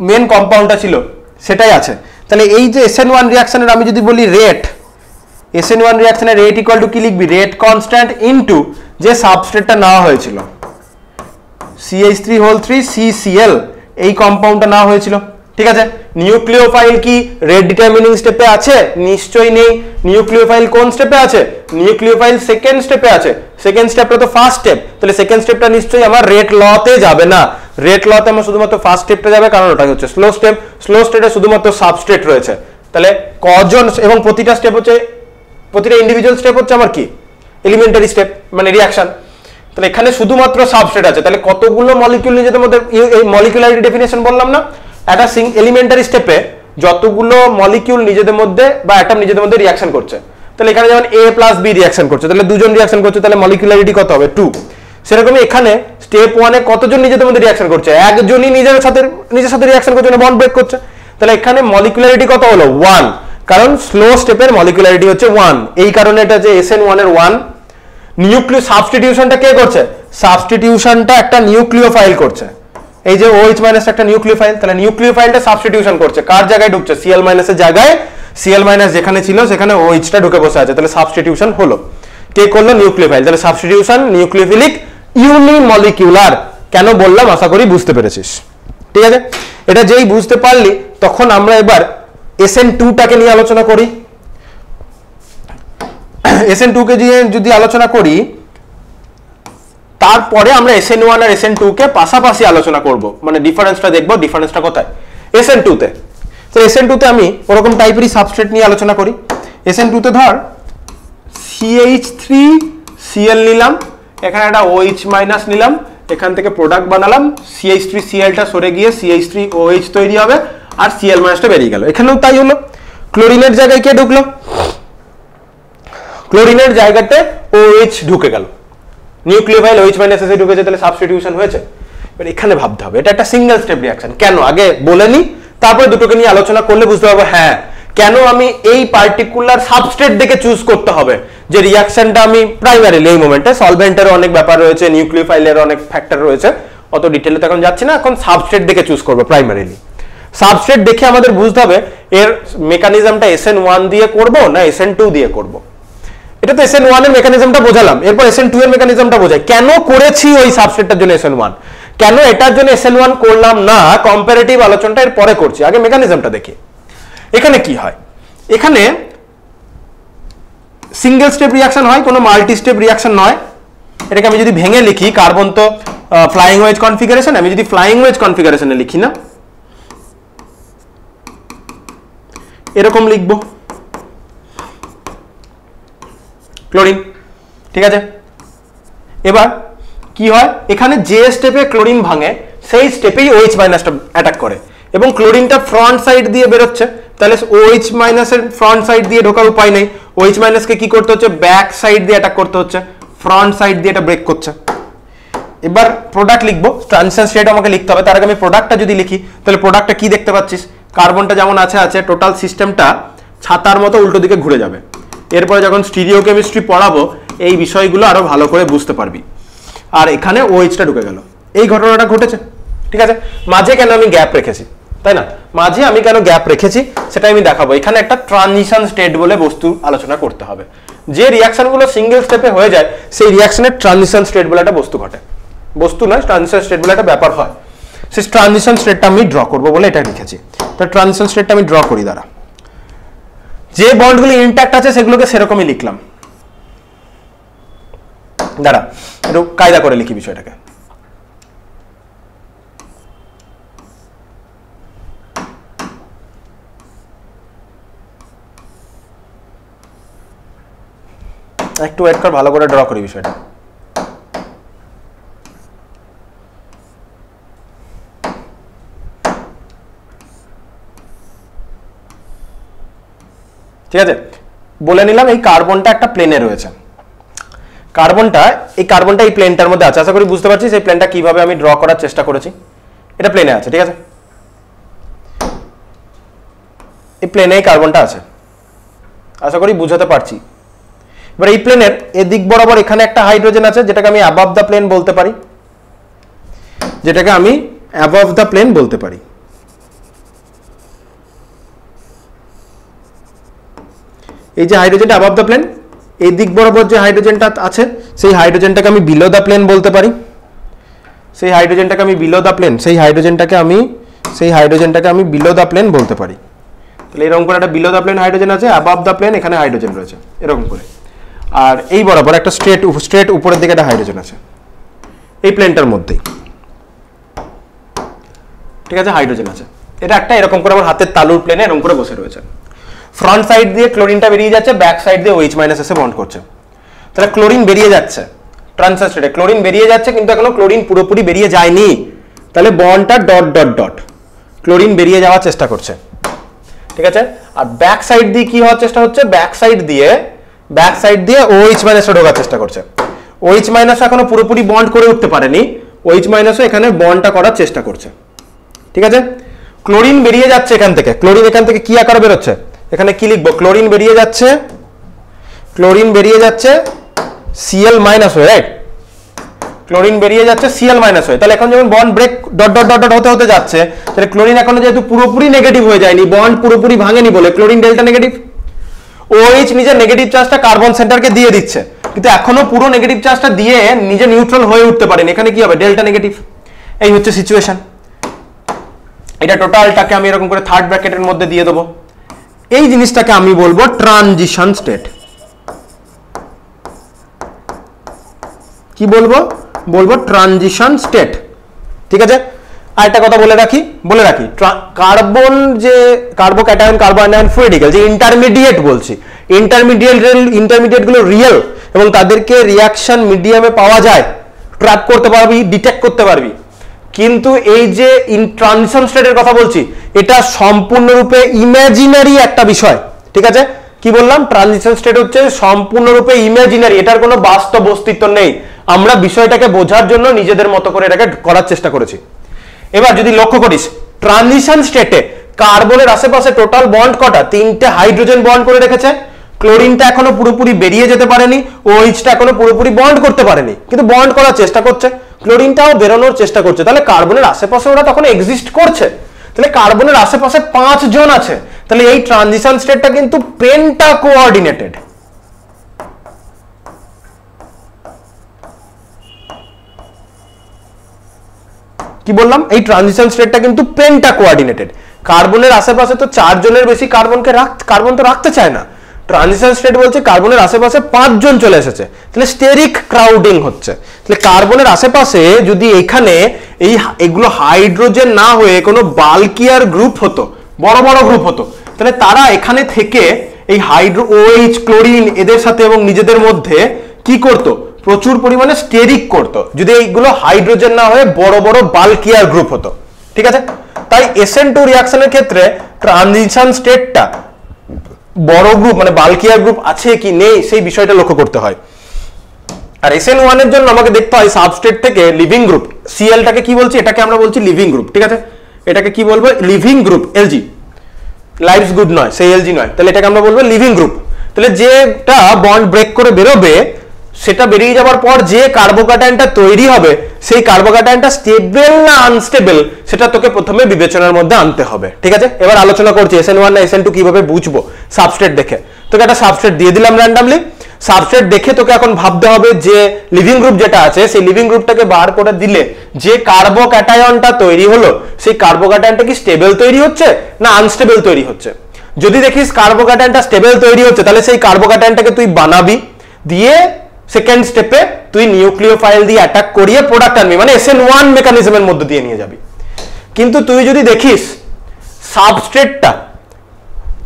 মেন কম্পাউন্ডটা ছিল সেটাই আছে। তাহলে এই যে SN1 রিঅ্যাকশনের আমি যদি বলি রেট, SN1 রিঅ্যাকশনের রেট ইকুয়াল টু কি লিখবি? রেট কনস্ট্যান্ট ইনটু যে সাবস্ট্রেটটা নেওয়া হয়েছিল, CH3 CCl, এই কম্পাউন্ডটা নেওয়া হয়েছিল, ঠিক আছে? নিউক্লিওফাইল কি রেট ডিটারমিনিং স্টেপে আছে? নিশ্চয়ই নেই। নিউক্লিওফাইল কোন স্টেপে আছে? নিউক্লিওফাইল সেকেন্ড স্টেপে আছে। সেকেন্ড স্টেপটা তো ফার্স্ট স্টেপ, তাহলে সেকেন্ড স্টেপটা নিশ্চয়ই আমার রেট লতে যাবে না। রেট লতে আমার শুধুমাত্র ফার্স্ট স্টেপটা যাবে, কারণ ওটা হচ্ছে স্লো স্টেপ। স্লো স্টেপে শুধুমাত্র সাবস্ট্রেট রয়েছে। তাহলে কজন, এবং প্রতিটা স্টেপ হচ্ছে, প্রতিটা ইন্ডিভিজুয়াল স্টেপ হচ্ছে আমার কি এলিমেন্টারি স্টেপ, মানে রিঅ্যাকশন। তাহলে এখানে শুধুমাত্র সাবস্ট্রেট আছে, তাহলে কতগুলো মলিকিউল নিজেদের মধ্যে, এই মলিকুলারিটি ডেফিনেশন বললাম না, একটা এলিমেন্টারি স্টেপে যতগুলো মলিকিউল নিজেদের মধ্যে বা অ্যাটম নিজেদের মধ্যে রিঅ্যাকশন করছে, তাহলে এখানে যেমন A প্লাস B রিঅ্যাকশন করছে, তাহলে দুজন রিঅ্যাকশন করছে, তাহলে মলিকুলারিটি কত হবে? 2। সেরকমই এখানে স্টেপ 1-এ কতজন নিজেদের মধ্যে রিঅ্যাকশন করছে? একজনই নিজের সাথে রিঅ্যাকশন করছে, না বন্ড ব্রেক করছে। তাহলে এখানে মলিকুলারিটি কত হলো? 1, কারণ স্লো স্টেপের মলিকুলারিটি হচ্ছে 1, এই কারণে এটা যে SN1 এর 1। নিউক্লিও সাবস্টিটিউশনটা কে করছে? সাবস্টিটিউশনটা একটা নিউক্লিওফাইল করছে, এই যে OH মাইনাস একটা নিউক্লিওফাইল। তাহলে নিউক্লিওফাইলটা সাবস্টিটিউশন করছে, কার জায়গায় ঢুকছে? Cl মাইনাসের জায়গায়। Cl মাইনাস যেখানে ছিল সেখানে OH-টা ঢুকে বসে আছে, তাহলে সাবস্টিটিউশন হলো। কে করলো? নিউক্লিওফাইল। তাহলে সাবস্টিটিউশন নিউক্লিওফিলিক ইউনিমলিকুলার। কেন বললাম আশা করি বুঝতে পেরেছিস, ঠিক আছে? এটা যেই বুঝতে পারলি, তখন আমরা এবার SN2টাকে নিয়ে আলোচনা করি। SN2কে যদি আলোচনা করি, তারপরে আমরা SN1 আর SN2কে পাশাপাশি আলোচনা করব, মানে ডিফারেন্সটা দেখব, ডিফারেন্সটা কোথায় SN2তে। তো SN2তে আমি ওরকম টাইপেরই সাবস্ট্রেট নিয়ে আলোচনা করি। SN2তে ধর CH3Cl নিলাম, এখানে একটা OH মাইনাস নিলাম, এখান থেকে প্রোডাক্ট বানালাম, CH3Clটা সরে গিয়ে CH3OH তৈরি হবে, আর Cl মাইনাসটা বেরিয়ে গেল। এখানেও তাই হলো। ক্লোরিনের জায়গায় কে ঢুকলো? ক্লোরিনের জায়গাতে OH ঢুকে গেল, নিউক্লিওফাইল OH মাইনাস এসে ঢুকেছে, তাহলে সাবস্টিটিউশন হয়েছে। এখানে ভাবতে হবে এটা একটা সিঙ্গেল স্টেপ রিয়াকশন। কেন আগে বলে নি, তারপরে দুটোকে নিয়ে আলোচনা করলে বুঝতে পারবো হ্যাঁ কেন আমি এই পার্টিকুলার সাবস্ট্রেট দেখে চুজ করতে হবে যে রিয়াকশনটা আমি প্রাইমারিলি এই মোমেন্টে। সলভেন্টের অনেক ব্যাপার রয়েছে, নিউক্লিওফাইলের অনেক ফ্যাক্টর রয়েছে, অত ডিটেলে তো এখন যাচ্ছি না, এখন সাবস্ট্রেট দেখে চুজ করবো প্রাইমারিলি। সাবস্ট্রেট দেখে আমাদের বুঝতে হবে এর মেকানিজমটা SN1 দিয়ে করব না SN2 দিয়ে করব। এটা তো SN1 এর মেকানিজমটা বোঝালাম, এরপর SN2 এর মেকানিজমটা বোঝাই। কেন করেছি ওই সাবস্ট্রেটটার জন্য SN1, কেন এটার জন্য SN1 করলাম না, কম্পারেটিভ আলোচনাটা এর পরে করছি, আগে মেকানিজমটা দেখি। এখানে কি হয়, এখানে সিঙ্গেল স্টেপ রিয়াকশন হয়, কোনো মাল্টি স্টেপ রিয়াকশন নয়। এটাকে আমি যদি ভেঙে লিখি, কার্বন তো ফ্লাইং ওয়েজ কনফিগারেশন, আমি যদি ফ্লাইং ওয়েজ কনফিগারেশনে লিখি না এরকম লিখবো ক্লোরিন, ঠিক আছে। এবার কি হয়, এখানে যে স্টেপে ক্লোরিন ভাঙে সেই স্টেপেই OH মাইনাসটা অ্যাটাক করে এবং ক্লোরিনটা ফ্রন্ট সাইড দিয়ে বেরোচ্ছে, তাহলে OH মাইনাসের ফ্রন্ট সাইড দিয়ে ঢোকার উপায় নেই, OH মাইনাসকে কি করতে হচ্ছে, ব্যাক সাইড দিয়ে অ্যাটাক করতে হচ্ছে, ফ্রন্ট সাইড দিয়ে এটা ব্রেক করছে। এবার প্রোডাক্ট লিখবো, ট্রানজিশন স্টেট আমাকে লিখতে হবে, তার আগে আমি প্রোডাক্টটা যদি লিখি তাহলে প্রোডাক্টটা কি দেখতে পাচ্ছিস, কার্বনটা যেমন আছে টোটাল সিস্টেমটা ছাতার মতো উল্টো দিকে ঘুরে যাবে। এরপরে যখন স্টিরিও কেমিস্ট্রি পড়াবো এই বিষয়গুলো আরো ভালো করে বুঝতে পারবি। আর এখানে OH-টা ঢুকে গেল, এই ঘটনাটা ঘটেছে, ঠিক আছে। মাঝে কেন আমি গ্যাপ রেখেছি, তাই না, মাঝে আমি কেন গ্যাপ রেখেছি সেটা আমি দেখাবো। এখানে একটা ট্রানজিশন স্টেট বলে বস্তু আলোচনা করতে হবে। যে রিয়াকশনগুলো সিঙ্গেল স্টেপে হয়ে যায় সেই রিয়াকশনের ট্রানজিশন স্টেট বলে একটা বস্তু ঘটে, বস্তু নয় ট্রানজিশন স্টেট বলে একটা ব্যাপার হয়। সেই ট্রানজিশন স্টেটটা আমি ড্র করবো বলে এটা লিখেছি। তো ট্রানজিশন স্টেটটা আমি ড্র করি, দ্বারা যে বন্ডগুলো ইনট্যাক্ট আছে সেগুলোকে সেরকমই লিখলাম। দাঁড়া একটু কায়দা করে লিখি বিষয়টাকে। একটু ওয়েট কর, ভালো করে ড্র করি বিষয়টা। ঠিক আছে, বলে নিলাম এই কার্বনটা একটা প্লেনে রয়েছে, কার্বনটা এই প্লেনটার মধ্যে আছে। আশা করি বুঝতে পারছিস এই প্লেনটা কিভাবে আমি ড্র করার চেষ্টা করেছি। এটা প্লেনে আছে, ঠিক আছে, এই প্লেনেই কার্বনটা আছে, আশা করি বুঝাতে পারছি। এবার এই প্লেনের এদিক বরাবর এখানে একটা হাইড্রোজেন আছে যেটাকে আমি অ্যাবভ দ্য প্লেন বলতে পারি, এই যে হাইড্রোজেনটা অ্যাবভ দ্য প্লেন, এই দিক বরাবর যে হাইড্রোজেনটা আছে সেই হাইড্রোজেনটাকে আমি বিলো দ্য প্লেন বলতে পারি, সেই হাইড্রোজেনটাকে আমি বিলো দ্য প্লেন বলতে পারি। তাহলে এরকম করে একটা বিলো দ্য প্লেন হাইড্রোজেন আছে, অ্যাবভ দ্য প্লেন এখানে হাইড্রোজেন রয়েছে এরকম করে, আর এই বরাবর একটা স্ট্রেট উপরের দিকে একটা হাইড্রোজেন আছে এই প্লেনটার মধ্যেই, ঠিক আছে, হাইড্রোজেন আছে। এটা একটা এরকম করে আমার হাতের তালুর প্লেনে এরকম করে বসে রয়েছে। ফ্রন্ট সাইড দিয়ে ক্লোরিনটা বেরিয়ে যাচ্ছে, ব্যাক সাইড দিয়ে OH মাইনাস এসে বন্ড করছে। তাহলে ক্লোরিন বেরিয়ে যাচ্ছে, ট্রানজিশন স্টেটে ক্লোরিন বেরিয়ে যাচ্ছে, কিন্তু এখনো ক্লোরিন পুরোপুরি বেরিয়ে যায়নি। তাহলে বন্ডটা ডট ডট ডট ক্লোরিন বেরিয়ে যাওয়ার চেষ্টা করছে, ঠিক আছে। আর ব্যাক সাইড দিয়ে কি হওয়ার চেষ্টা হচ্ছে, ব্যাক সাইড দিয়ে OH মাইনাসে ঢোকার চেষ্টা করছে। OH মাইনাস এখনো পুরোপুরি বন্ড করে উঠতে পারেনি, OH মাইনাসও এখানে বন্ডটা করার চেষ্টা করছে, ঠিক আছে। ক্লোরিন বেরিয়ে যাচ্ছে এখান থেকে কি আকারে বেরোচ্ছে, এখানে কি লিখবো, ক্লোরিন বেরিয়ে যাচ্ছে Cl মাইনাস হয়ে, রাইট, ক্লোরিন বেরিয়ে যাচ্ছে Cl মাইনাস হয়ে। তাহলে এখন যখন bond break dot dot dot dot হতে যাচ্ছে, তাহলে ক্লোরিন এখনো যেহেতু পুরোপুরি নেগেটিভ হয়ে যায়নি, বন্ড পুরোপুরি ভাঙেনি বলে ক্লোরিন ডেল্টা নেগেটিভ। OH নিজের নেগেটিভ চার্জটা কার্বন সেন্টারকে দিয়ে দিচ্ছে, কিন্তু এখনো পুরো নেগেটিভ চার্জটা দিয়ে নিজে নিউট্রাল হয়ে উঠতে পারেনি, এখানে কি হবে, ডেল্টা নেগেটিভ। এই হচ্ছে সিচুয়েশন। এটা টোটালটাকে আমি এরকম করে থার্ড ব্র্যাকেটের মধ্যে দিয়ে দেবো। এই জিনিসটাকে আমি বলবো ট্রানজিশন স্টেট। কি বলবো ট্রানজিশন স্টেট, ঠিক আছে। আর একটা কথা বলে রাখি কার্বন যে কার্বোক্যাটায়ন কার্বো আনায়ন ফ্রি রেডিক্যাল যে ইন্টারমিডিয়েট বলছি, ইন্টারমিডিয়েট গুলো রিয়েল এবং তাদেরকে রিয়াকশন মিডিয়ামে পাওয়া যায়, ট্র্যাক করতে পারবি, ডিটেক্ট করতে পারবি। কিন্তু এই যে ট্রানজিশন স্টেটের কথা বলছি এটা সম্পূর্ণরূপে ইমাজিনারি একটা বিষয়, ঠিক আছে। কি বললাম, ট্রানজিশন স্টেট হচ্ছে সম্পূর্ণরূপে ইমাজিনারি, এটার কোনো বাস্তব অস্তিত্ব নেই। আমরা বিষয়টাকে বোঝার জন্য নিজেদের মতো করে এটাকে করার চেষ্টা করেছি। এবার যদি লক্ষ্য করিস, ট্রানজিশন স্টেটে কার্বনের আশেপাশে টোটাল বন্ড কটা, 3টে হাইড্রোজেন বন্ড করে রেখেছে। ক্লোরিনটা এখনো পুরোপুরি বেরিয়ে যেতে পারেনি, ওএইচটা এখনো পুরোপুরি বন্ড করতে পারেনি, কিন্তু বন্ড করার চেষ্টা করছে। ক্লোরিনটাও বেরোনোর চেষ্টা করছে, তাহলে কার্বনের আশেপাশে ওরা তখন এক্সিস্ট করছে। তাহলে কার্বনের আশেপাশে 5 জন আছে, তাহলে এই ট্রানজিশন স্টেটটা কিন্তু পেন্টা কোঅর্ডিনেটেড। কি বললাম, এই ট্রানজিশন স্টেটটা কিন্তু পেন্টা কোঅর্ডিনেটেড। কার্বনের আশেপাশে তো 4 জনের বেশি কার্বন তো রাখতে চায় না। ট্রানজিশন স্টেট বলছে কার্বনের আশেপাশে 5 জন চলে এসেছে, তাহলে স্টেরিক ক্রাউডিং হচ্ছে। তাহলে কার্বনের আশেপাশে যদি এখানে এগুলো হাইড্রোজেন না হয়ে কোনো বাল্কিয়ার গ্রুপ হতো, বড় বড় গ্রুপ হতো, তাহলে তারা এখানে থেকে এই OH ক্লোরিন এদের সাথে এবং নিজেদের মধ্যে কি করতো, প্রচুর পরিমাণে স্টেরিক করতো, যদি এইগুলো হাইড্রোজেন না হয়ে বড় বড় বাল্কিয়ার গ্রুপ হতো। ঠিক আছে, তাই SN2 রিঅ্যাকশনের ক্ষেত্রে ট্রানজিশন স্টেটটা বড় গ্রুপ মানে বাল্কিয়ার গ্রুপ আছে কি নেই সেই বিষয়টা লক্ষ্য করতে হয়। আর SN1 এর জন্য আমাকে দেখতে হয় সাবস্ট্রেট থেকে লিভিং গ্রুপ। Clটাকে কি বলছি, এটাকে আমরা বলছি লিভিং গ্রুপ। ঠিক আছে, এটাকে কি বলবো, living group, Lg, life's good নয়, সেই Lg নয়, তাহলে এটাকে আমরা বলবো লিভিং গ্রুপ। তাহলে যেটা বন্ড ব্রেক করে বেরোবে, সেটা বেরিয়ে যাওয়ার পর যে কার্বোক্যাটায়নটা তৈরি হবে, সেই কার্বোক্যাটায়নটা স্টেবল না আনস্টেবল সেটা তোকে প্রথমে বিবেচনার মধ্যে আনতে হবে। ঠিক আছে, এবার আলোচনা করছি SN1 না SN2 কিভাবে বুঝবো। সাবস্ট্রেট দেখে তোকে একটা সাবস্ট্রেট দিয়ে দিলাম র্যান্ডমলি। সাবস্ট্রেট দেখে তোকে এখন ভাবতে হবে যে লিভিং গ্রুপ যেটা আছে সেই লিভিং গ্রুপটাকে বার করে দিলে যে কার্বোক্যাটায়নটা তৈরি হলো, সেই কার্বোক্যাটায়নটা কি স্টেবল তৈরি হচ্ছে না আনস্টেবল তৈরি হচ্ছে। যদি দেখিস কার্বোক্যাটায়নটা স্টেবল তৈরি হচ্ছে, তাহলে সেই কার্বোক্যাটায়নটাকে তুই বানাবি, দিয়ে সেকেন্ড স্টেপে তুই নিউক্লিওফাইল দিয়ে অ্যাটাক করিয়ে প্রোডাক্ট আনবি, মানে SN1 মেকানিজমের মধ্যে দিয়ে নিয়ে যাবি। কিন্তু তুই যদি দেখিস সাবস্ট্রেটটা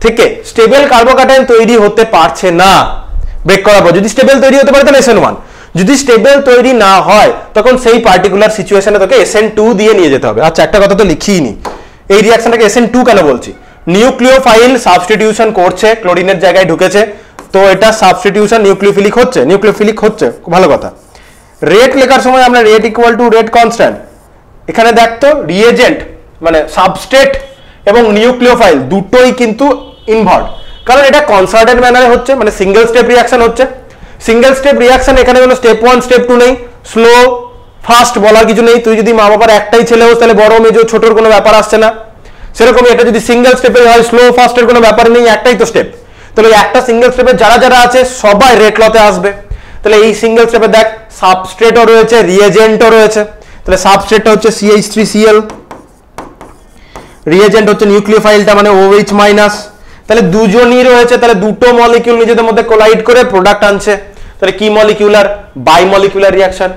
থেকে স্টেবল কার্বোক্যাটায়ন তৈরি হতে পারছে না, ব্রেক করার পর যদি স্টেবল তৈরি হতে পারে তাহলে SN1, যদি স্টেবল তৈরি না হয় তখন সেই পার্টিকুলার সিচুয়েশনে তোকে SN2 দিয়ে নিয়ে যেতে হবে। আচ্ছা, একটা কথা তো লিখিই নি, এই রিঅ্যাকশনটাকে SN2 কেন বলছি, নিউক্লিওফাইল সাবস্টিটিউশন করছে, ক্লোরিনের জায়গায় ঢুকেছে, তো এটা সাবস্টিটিউশন নিউক্লিওফিলিক হচ্ছে, ভালো কথা। রেট লেখার সময় আমরা rate equal two rate constant, এখানে দেখতো রিএজেন্ট মানে সাবস্ট্রেট এবং নিউক্লিওফাইল দুটোই কিন্তু ইনভলভ, কারণ এটা কনসার্টেড ম্যানারে হচ্ছে, মানে সিঙ্গেল স্টেপ রিঅ্যাকশন হচ্ছে। সিঙ্গেল স্টেপ রিঅ্যাকশন, এখানে কোনো স্টেপ 1 স্টেপ 2 নেই, স্লো ফাস্ট বলার কিছু নেই। তুই যদি মা বাবার একটাই ছেলে হোস তাহলে বড় মেজো ছোটর কোনো ব্যাপার আসছে না, সেরকমই এটা যদি সিঙ্গেল স্টেপে হয় স্লো ফাস্টের কোনো ব্যাপার নেই, একটাই তো স্টেপ। তাহলে একটা সিঙ্গেল স্টেপে যারা যারা আছে সবাই রেট লতে আসবে। তাহলে এই সিঙ্গেল স্টেপে দেখ সাবস্ট্রেটও রয়েছে, রিএজেন্টও রয়েছে। তাহলে সাবস্ট্রেটটা হচ্ছে CH3Cl, রিএজেন্ট হচ্ছে নিউক্লিওফাইলটা মানে OH মাইনাস। তাহলে দুজনই রয়েছে, তাহলে দুটো মলিকিউল নিজেদের মধ্যে কোলাইড করে প্রোডাক্ট আনছে। তাহলে কি মলিকিউলার, বাইমলিকিউলার রিঅ্যাকশন।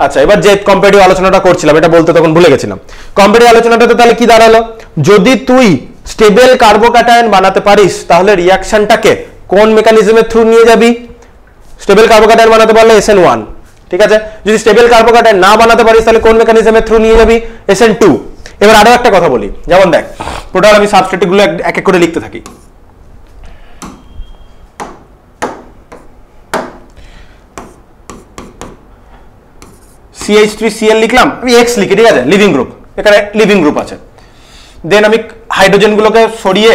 আচ্ছা, এবার যে কম্পারেটিভ আলোচনাটা করছিলাম এটা বলতে তখন ভুলে গেছিলাম। কম্পারেটিভ আলোচনাটাতে তাহলে কি দাঁড়ালো, যদি তুই স্টেবল কার্বোক্যাটায়ন বানাতে পারিস তাহলে রিঅ্যাকশনটাকে কোন মেকানিজমের থ্রু নিয়ে যাবি, স্টেবল কার্বোক্যাটায়ন বানাতে পারলে SN1। ঠিক আছে, যদি স্টেবল কার্বোক্যাটায়ন না বানাতে পারিস তাহলে কোন মেকানিজমের থ্রু নিয়ে যাবি, SN2। এবার আরো একটা কথা বলি, যেমন দেখ টোটাল আমি সাবস্ট্রেটগুলো এক এক করে লিখতে থাকি। CH3Cl লিখলাম, আমি X লিখি, ঠিক আছে, লিভিং গ্রুপ, এখানে লিভিং গ্রুপ আছে। দেন আমি হাইড্রোজেনগুলোকে সরিয়ে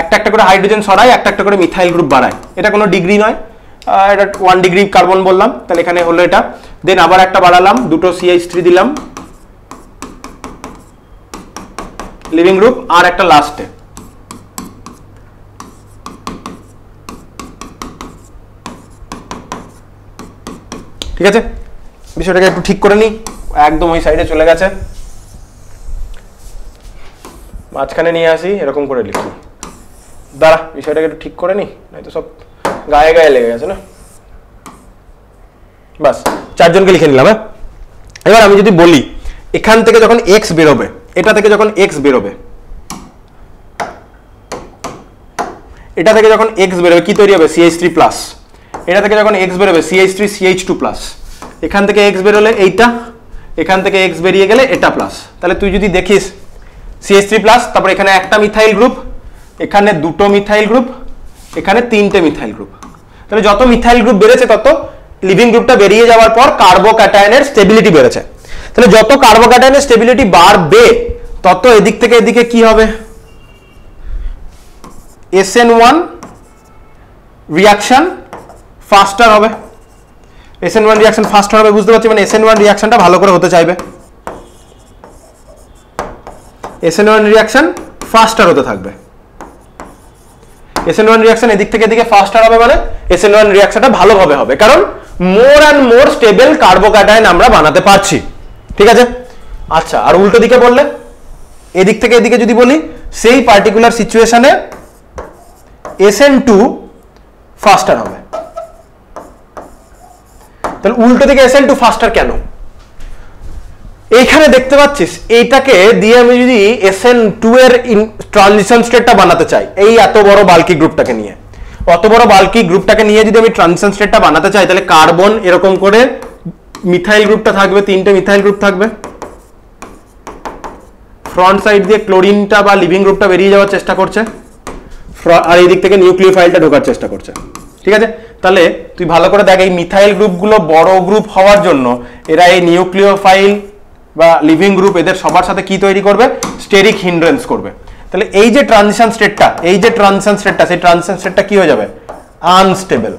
একটা একটা করে হাইড্রোজেন সরাই, একটা একটা করে মিথাইল গ্রুপ বাড়াই। এটা কোনো ডিগ্রি নয়, এটা 1 ডিগ্রি কার্বন বললাম, তাহলে এখানে হলো এটা। দেন আবার একটা বাড়ালাম, দুটো CH3 দিলাম লিভিং গ্রুপ, আর একটা লাস্টে। ঠিক আছে, বিষয়টাকে একটু ঠিক করে নি, একদম ওই সাইডে চলে গেছে, মাঝখানে নিয়ে আসি, এরকম করে লিখি। দাঁড়া, বিষয়টাকে একটু ঠিক করে নি, নয়তো সব গায়ে গায়ে লেগে গেছে না। বাস, 4 জনকে লিখে নিলাম। হ্যাঁ, এবার আমি যদি বলি এখান থেকে যখন X বেরোবে, এটা থেকে যখন X বেরোবে, এটা থেকে যখন X বেরোবে কি তৈরি হবে, CH3+। এটা থেকে যখন X বেরোবে CH3 CH2+। এখান থেকে X বেরোলে এইটা, এখান থেকে X বেরিয়ে গেলে এটা প্লাস। তাহলে তুই যদি দেখিস CH3+, তারপর এখানে একটা মিথাইল গ্রুপ, এখানে দুটো মিথাইল গ্রুপ, এখানে 3টে মিথাইল গ্রুপ। তাহলে যত মিথাইল গ্রুপ বেড়েছে তত লিভিং গ্রুপটা বেরিয়ে যাওয়ার পর কার্বোক্যাটায়নের স্টেবিলিটি বেড়েছে। তাহলে যত কার্বোক্যাটায়নের স্টেবিলিটি বাড়বে তত এদিক থেকে এদিকে কি হবে, SN1 রিঅ্যাকশন ফাস্টার হবে। SN1 রিঅ্যাকশন ফাস্টার হবে, বুঝতে পারছি, মানে SN1 রিঅ্যাকশনটা ভালো করে হতে চাইবে, SN1 রিঅ্যাকশন ফাস্টার হতে থাকবে। SN1 রিঅ্যাকশন এদিক থেকে এদিকে ফাস্টার হবে, মানে SN1 রিঅ্যাকশনটা ভালোভাবে হবে, কারণ more and more stable carbocation আমরা বানাতে পারছি। ঠিক আছে, আচ্ছা, আর উল্টো দিকে বললে, এদিক থেকে এদিকে যদি বলি, সেই পার্টিকুলার সিচুয়েশনে SN2 ফাস্টার হবে। তাহলে উল্টো দিকে SN2 ফাস্টার কেন? এইখানে দেখতে পাচ্ছিস, এইটাকে দিয়ে আমি যদি SN2 এর ট্রানজিশন স্টেটটা বানাতে চাই, এই এত বড় বাল্কি গ্রুপটাকে নিয়ে, অত বড় বাল্কি গ্রুপটাকে নিয়ে যদি আমি ট্রানজিশন স্টেটটা বানাতে চাই, তাহলে কার্বন এরকম করে মিথাইল গ্রুপটা থাকবে, 3টে মিথাইল গ্রুপ থাকবে, ফ্রন্ট সাইড দিয়ে ক্লোরিনটা বা লিভিং গ্রুপটা বেরিয়ে যাওয়ার চেষ্টা করছে, আর এই দিক থেকে নিউক্লিওফাইলটা ঢোকার চেষ্টা করছে। ঠিক আছে, তাহলে তুই ভালো করে দেখ, এই মিথাইল গ্রুপগুলো বড় গ্রুপ হওয়ার জন্য এরা এই নিউক্লিওফাইল বা লিভিং গ্রুপ এদের সবার সাথে কি তৈরি করবে, স্টেরিক হিন্ড্রেন্স করবে। তাহলে এই যে ট্রানজিশন স্টেটটা, সেই ট্রানজিশন স্টেটটা কি হয়ে যাবে, আনস্টেবল।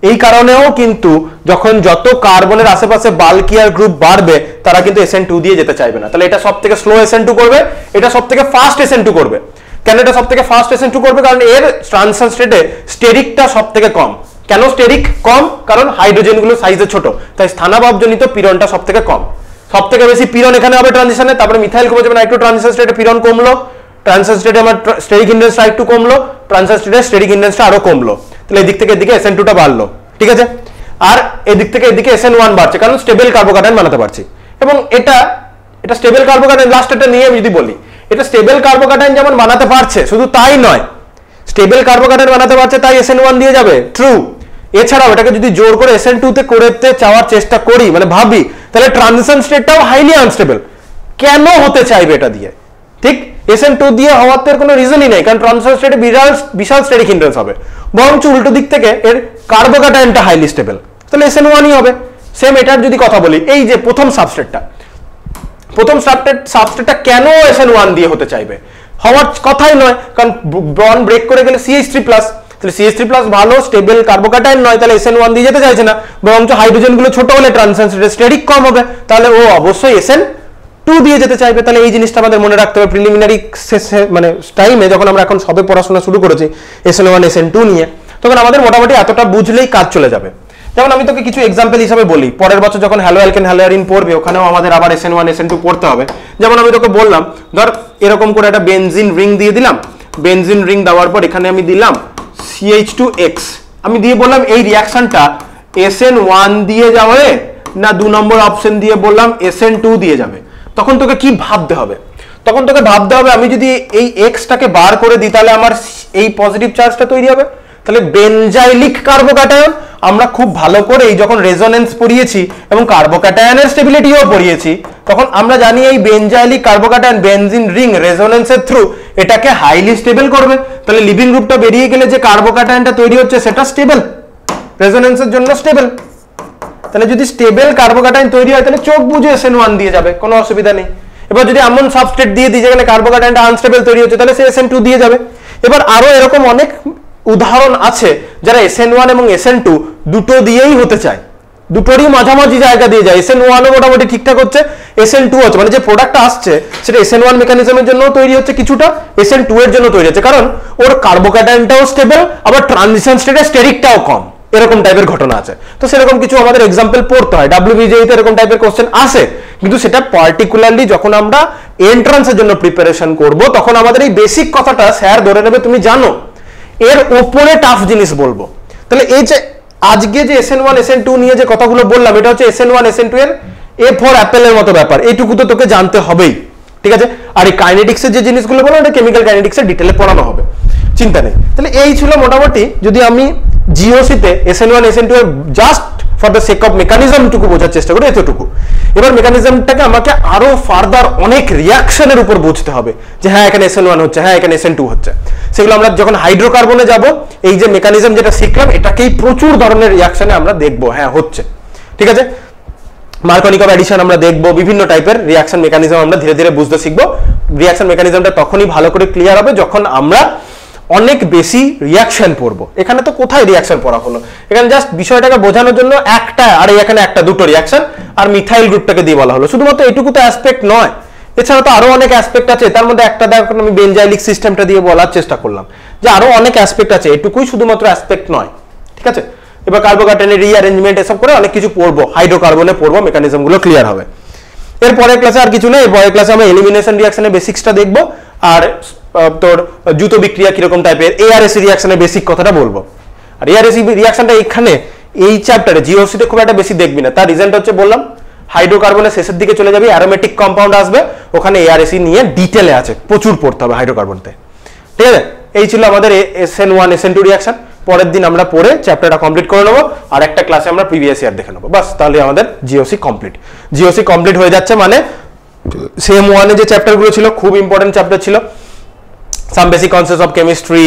এই কারণেও কিন্তু যখন যত কার্বনের আশেপাশে বাল্কিয়ার গ্রুপ বাড়বে, তারা কিন্তু SN2 দিয়ে যেতে চাইবে না। তাহলে এটা সবথেকে স্লো SN2 করবে, এটা সবথেকে ফাস্ট SN2 করবে। কেন এটা সবথেকে ফাস্ট SN2 করবে? কারণ এর ট্রানজিশন স্টেটে স্টেরিকটা সবথেকে কম। কেন স্টেরিক কম? কারণ হাইড্রোজেনগুলো সাইজে ছোট, তাই স্থানাভাবজনিত পীড়নটা সবথেকে কম। সবথেকে বেশি পীড়ন এখানে হবে ট্রানজিশনে, তারপরে মিথাইল গ্রুপে যাবে না, একটু ট্রানজিশন স্টেটে পীড়ন কমলো, ট্রানজিশন স্টেটে আমার স্টেরিক হিন্ড্রেন্সটা একটু কমলো, ট্রানজিশন স্টেটে স্টেরিক হিন্ড্রেন্সটা আরো কমলো। তাহলে এদিক থেকে এদিকে SN2টা বাড়লো। ঠিক আছে, আর এদিক থেকে এদিকে SN1 বাড়ছে, কারণ স্টেবল কার্বোক্যাটায়ন বানাতে পারছি। এবং এটা স্টেবল কার্বোক্যাটায়ন, লাস্ট এটা নিয়ে আমি যদি বলি, এটা স্টেবল কার্বোক্যাটায়ন যেমন বানাতে পারছে, শুধু তাই নয়, স্টেবল কার্বোক্যাটায়ন বানাতে পারছে তাই SN1 দিয়ে যাবে, ট্রু। এছাড়াও এটাকে যদি জোর করে SN2 তে করতে চাওয়ার চেষ্টা করি, মানে ভাবি, তাহলে ট্রানজিশন স্টেটটাও হাইলি আনস্টেবল। কেন হতে চাইবে এটা দিয়ে? ঠিক, SN2 দিয়ে হওয়ার তো কোনো রিজনই নেই, কারণ ট্রানজিশন স্টেটে বিশাল স্টেরিক হিন্ড্রেন্স হবে। বরঞ্চ উল্টো দিক থেকে এর কার্বোক্যাটায়নটা হাইলি স্টেবল, তাহলে SN1ই হবে। সেম এটার যদি কথা বলি, এই যে প্রথম সাবস্ট্রেটটা কেন SN1 দিয়ে হতে চাইবে? হওয়ার কথাই নয়, কারণ বন্ড ব্রেক করে গেলে CH3+, তাহলে CH3+ ভালো স্টেবল কার্বোক্যাটায়ন নয়, তাহলে SN1 দিয়ে যেতে চাইছে না। বরঞ্চ হাইড্রোজেনগুলো ছোট হলে ট্রানজিশন স্টেটে স্টেরিক কম হবে, তাহলে ও অবশ্যই SN2 দিয়ে যেতে চাইবে। তাহলে এই জিনিসটা আমাদের মনে রাখতে হবে প্রিলিমিনারি মানে টাইমে, যখন আমরা এখন সবে পড়াশোনা শুরু করেছি SN1 SN2 নিয়ে, তখন আমাদের মোটামুটি এতটা বুঝলেই কাজ চলে যাবে। যেমন আমি তোকে কিছু এক্সাম্পল হিসাবে বলি, পরের বছর যখন হ্যালো অ্যালকেন হ্যালো অ্যারিন পড়বে, ওখানেও আমাদের আবার SN1 SN2 পড়তে হবে। যেমন আমি তোকে বললাম, ধর এরকম করে একটা বেনজিন রিং দিয়ে দিলাম, বেনজিন রিং দেওয়ার পর এখানে আমি দিলাম CH2X, আমি দিয়ে বললাম এই রিঅ্যাকশনটা SN1 দিয়ে যাবে না 2 নম্বর অপশন দিয়ে বললাম SN2 দিয়ে যাবে। তখন তোকে কি ভাবতে হবে? তখন তোকে ভাবতে হবে, আমি যদি এই Xটাকে বার করে দিই, তাহলে আমার এই পজিটিভ চার্জটা তৈরি হবে। তাহলে বেনজাইলিক কার্বোক্যাটায়ন আমরা খুব ভালো করে এই যখন রেজোনেন্স পড়িয়েছি এবং কার্বোক্যাটায়নের স্টেবিলিটিও পড়িয়েছি, তখন আমরা জানি এই বেনজাইলিক কার্বোক্যাটায়ন বেনজিন রিং রেজোনেন্সের থ্রু এটাকে হাইলি স্টেবল করবে। তাহলে লিভিং গ্রুপটা বেরিয়ে গেলে যে কার্বোক্যাটায়নটা তৈরি হচ্ছে সেটা স্টেবল, রেজোনেন্সের জন্য স্টেবল। তাহলে যদি স্টেবল কার্বোক্যাটায়ন তৈরি হয়, তাহলে চোখ বুঝে SN1 দিয়ে যাবে, কোনো অসুবিধা নেই। এবার যদি এমন সাবস্ট্রেট দিয়ে দিই যেখানে কার্বোক্যাটায়নটা আনস্টেবল তৈরি হচ্ছে, তাহলে সে SN2 দিয়ে যাবে। এবার আরো এরকম অনেক উদাহরণ আছে যারা SN1 এবং SN2 দুটো দিয়েই হতে চায়, দুটোরই মাঝামাঝি জায়গা দিয়ে যায়। SN1 ও মোটামুটি ঠিকঠাক হচ্ছে, SN2 হচ্ছে, মানে যে প্রোডাক্টটা আসছে সেটা SN1 মেকানিজমের জন্য তৈরি হচ্ছে কিছুটা, SN2 এর জন্য তৈরি হচ্ছে, কারণ ওর কার্বোক্যাটায়নটাও স্টেবল, আবার ট্রানজিশন স্টেটে স্টেরিকটাও কম, এরকম টাইপের ঘটনা আছে। তো সেরকম কিছু আমাদের এক্সাম্পল পড়তে হয়, WBJE তে এরকম টাইপের কোশ্চেন আসে, কিন্তু সেটা পার্টিকুলারলি যখন আমরা এন্ট্রান্সের জন্য প্রিপারেশন করব, তখন আমাদের এই বেসিক কথাটা স্যার ধরে নেবে তুমি জানো, এর উপরে টাফ জিনিস বলবো। তাহলে এই যে আজকে যে SN1 SN2 নিয়ে যে কথাগুলো বললাম, এটা হচ্ছে SN1 SN2 এর A ফর অ্যাপেলের মতো ব্যাপার, এইটুকু তো তোকে জানতে হবেই। ঠিক আছে, আর এই কাইনেটিক্সের যে জিনিসগুলো বললাম, এটা কেমিক্যাল কাইনেটিক্সের ডিটেলে পড়ানো হবে, চিন্তা নেই। তাহলে এই ছিল মোটামুটি, যদি আমি জিওসিতে SN1 SN2 এর just for the sake of মেকানিজমটুকু বোঝার চেষ্টা করি, এতটুকু। এবার মেকানিজমটাকে আমাকে আরো ফার্দার অনেক রিয়াকশনের উপর বুঝতে হবে, যে হ্যাঁ এখানে SN1 হচ্ছে, হ্যাঁ এখানে SN2 হচ্ছে। সেগুলো আমরা যখন হাইড্রোকার্বনে যাব এই যে মেকানিজম যেটা শিখলাম এটাকেই প্রচুর ধরনের রিয়াকশনে আমরা দেখবো, হ্যাঁ হচ্ছে, ঠিক আছে। মার্কনিক অফ অ্যাডিশন আমরা দেখবো, বিভিন্ন টাইপের রিয়াকশন মেকানিজম আমরা ধীরে ধীরে বুঝতে শিখবো। রিয়াকশন মেকানিজমটা তখনই ভালো করে ক্লিয়ার হবে যখন আমরা অনেক বেশি রিয়াকশন পড়বো। এখানে তো কোথায় রিয়াকশন পড়া হলো, এখানে জাস্ট বিষয়টাকে বোঝানোর জন্য একটা, আর এখানে একটা দুটো রিয়াকশন আর মিথাইল গ্রুপটাকে দিয়ে বলা হলো, শুধুমাত্র এটুকু তো অ্যাসপেক্ট নয়, এছাড়া তো আরো অনেক অ্যাসপেক্ট আছে। তার মধ্যে একটা দেখো আমি বেনজাইলিক সিস্টেমটা দিয়ে বলার চেষ্টা করলাম যে আরো অনেক অ্যাসপেক্ট আছে, এটুকুই শুধুমাত্র অ্যাসপেক্ট নয়, ঠিক আছে। এবার কার্বোকাটায়নের রিঅ্যারেঞ্জমেন্ট এসব করে অনেক কিছু পড়বো, হাইড্রোকার্বনে পড়বো, মেকানিজম গুলো ক্লিয়ার হবে। এর পরের ক্লাসে আর কিছু নেই, পরের ক্লাসে আমরা এলিমিনেশন রিঅ্যাকশনের বেসিক্সটা দেখবো, আর তোর দ্রুত বিক্রিয়া কিরকম টাইপের, এআরএসি রিঅ্যাকশনের বেসিক কথাটা বলবো। আর এআরএসি রিঅ্যাকশনটা এখানে এই চ্যাপ্টারে জিওসিতে খুব একটা বেশি দেখবি না, তার রিজনটা হচ্ছে বললাম হাইড্রোকার্বনের শেষের দিকে চলে যাবে, অ্যারোমেটিক কম্পাউন্ড আসবে, ওখানে এআরএসি নিয়ে ডিটেলে আছে, প্রচুর পড়তে হবে হাইড্রোকার্বনতে, ঠিক আছে। এই ছিল আমাদের SN1 SN2 রিঅ্যাকশন। পরের দিন আমরা পড়ে চ্যাপ্টারটা কমপ্লিট করে নেবো, আর একটা ক্লাসে আমরা প্রিভিয়াস ইয়ার দেখে নেবো, বাস তাহলে আমাদের জিওসি কমপ্লিট। জিওসি কমপ্লিট হয়ে যাচ্ছে মানে সেম ওয়ানে যে চ্যাপ্টারগুলো ছিল খুব ইম্পর্টেন্ট চ্যাপ্টার ছিল, some basic concepts of chemistry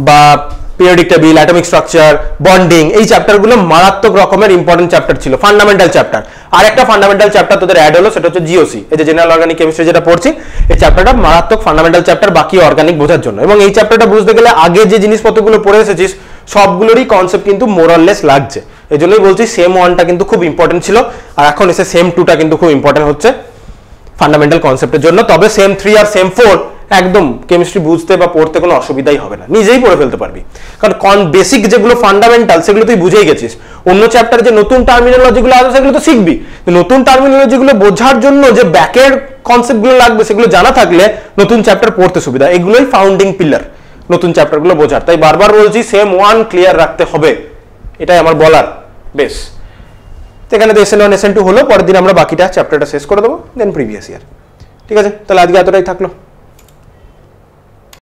বা periodic table, atomic structure, bonding, এই চ্যাপ্টারগুলো মারাত্মক রকমের ইম্পর্টেন্ট চ্যাপ্টার ছিল, ফান্ডামেন্টাল চ্যাপ্টার। আর একটা ফান্ডামেন্টাল চ্যাপ্টার তোদের অ্যাড হলো, সেটা হচ্ছে জিওসি, এই যে জেনারেল অর্গানিক কেমিস্ট্রি যেটা পড়ছি, এই চ্যাপ্টারটা মারাত্মক ফান্ডামেন্টাল চ্যাপ্টার বাকি অর্গানিক বোঝার জন্য। এবং এই চ্যাপ্টারটা বুঝতে গেলে আগে যে জিনিসপত্রগুলো পড়ে এসেছিস সবগুলোরই কনসেপ্ট কিন্তু মোরাললেস লাগছে, এই জন্যই বলছি সেম ওয়ানটা কিন্তু খুব ইম্পর্টেন্ট ছিল, আর এখন এসে সেম টুটা কিন্তু খুব ইম্পর্টেন্ট হচ্ছে ফান্ডামেন্টাল কনসেপ্টের জন্য। তবে সেম 3 আর সেম 4 একদম কেমিস্ট্রি বুঝতে বা পড়তে কোনো অসুবিধাই হবে না, নিজেই পড়ে ফেলতে পারবি, কারণ বেসিক যেগুলো ফান্ডামেন্টাল সেগুলো তুই বুঝেই গেছিস। অন্য চ্যাপ্টারে যে নতুন টার্মিনোলজিগুলো আছে সেগুলো তো শিখবি, নতুন টার্মিনোলজিগুলো বোঝার জন্য যে ব্যাকের কনসেপ্টগুলো লাগবে সেগুলো জানা থাকলে নতুন চ্যাপ্টার পড়তে সুবিধা, এগুলোই ফাউন্ডিং পিলার নতুন চ্যাপ্টারগুলো বোঝার। তাই বারবার বলছি সেম ওয়ান ক্লিয়ার রাখতে হবে, এটাই আমার বলার। বেশ, এখানে তো SN1 SN2 হলো, পরের দিন আমরা বাকিটা চ্যাপ্টারটা শেষ করে দেবো, দেন প্রিভিয়াস ইয়ার, ঠিক আছে। তাহলে আজকে এতটাই থাকলো।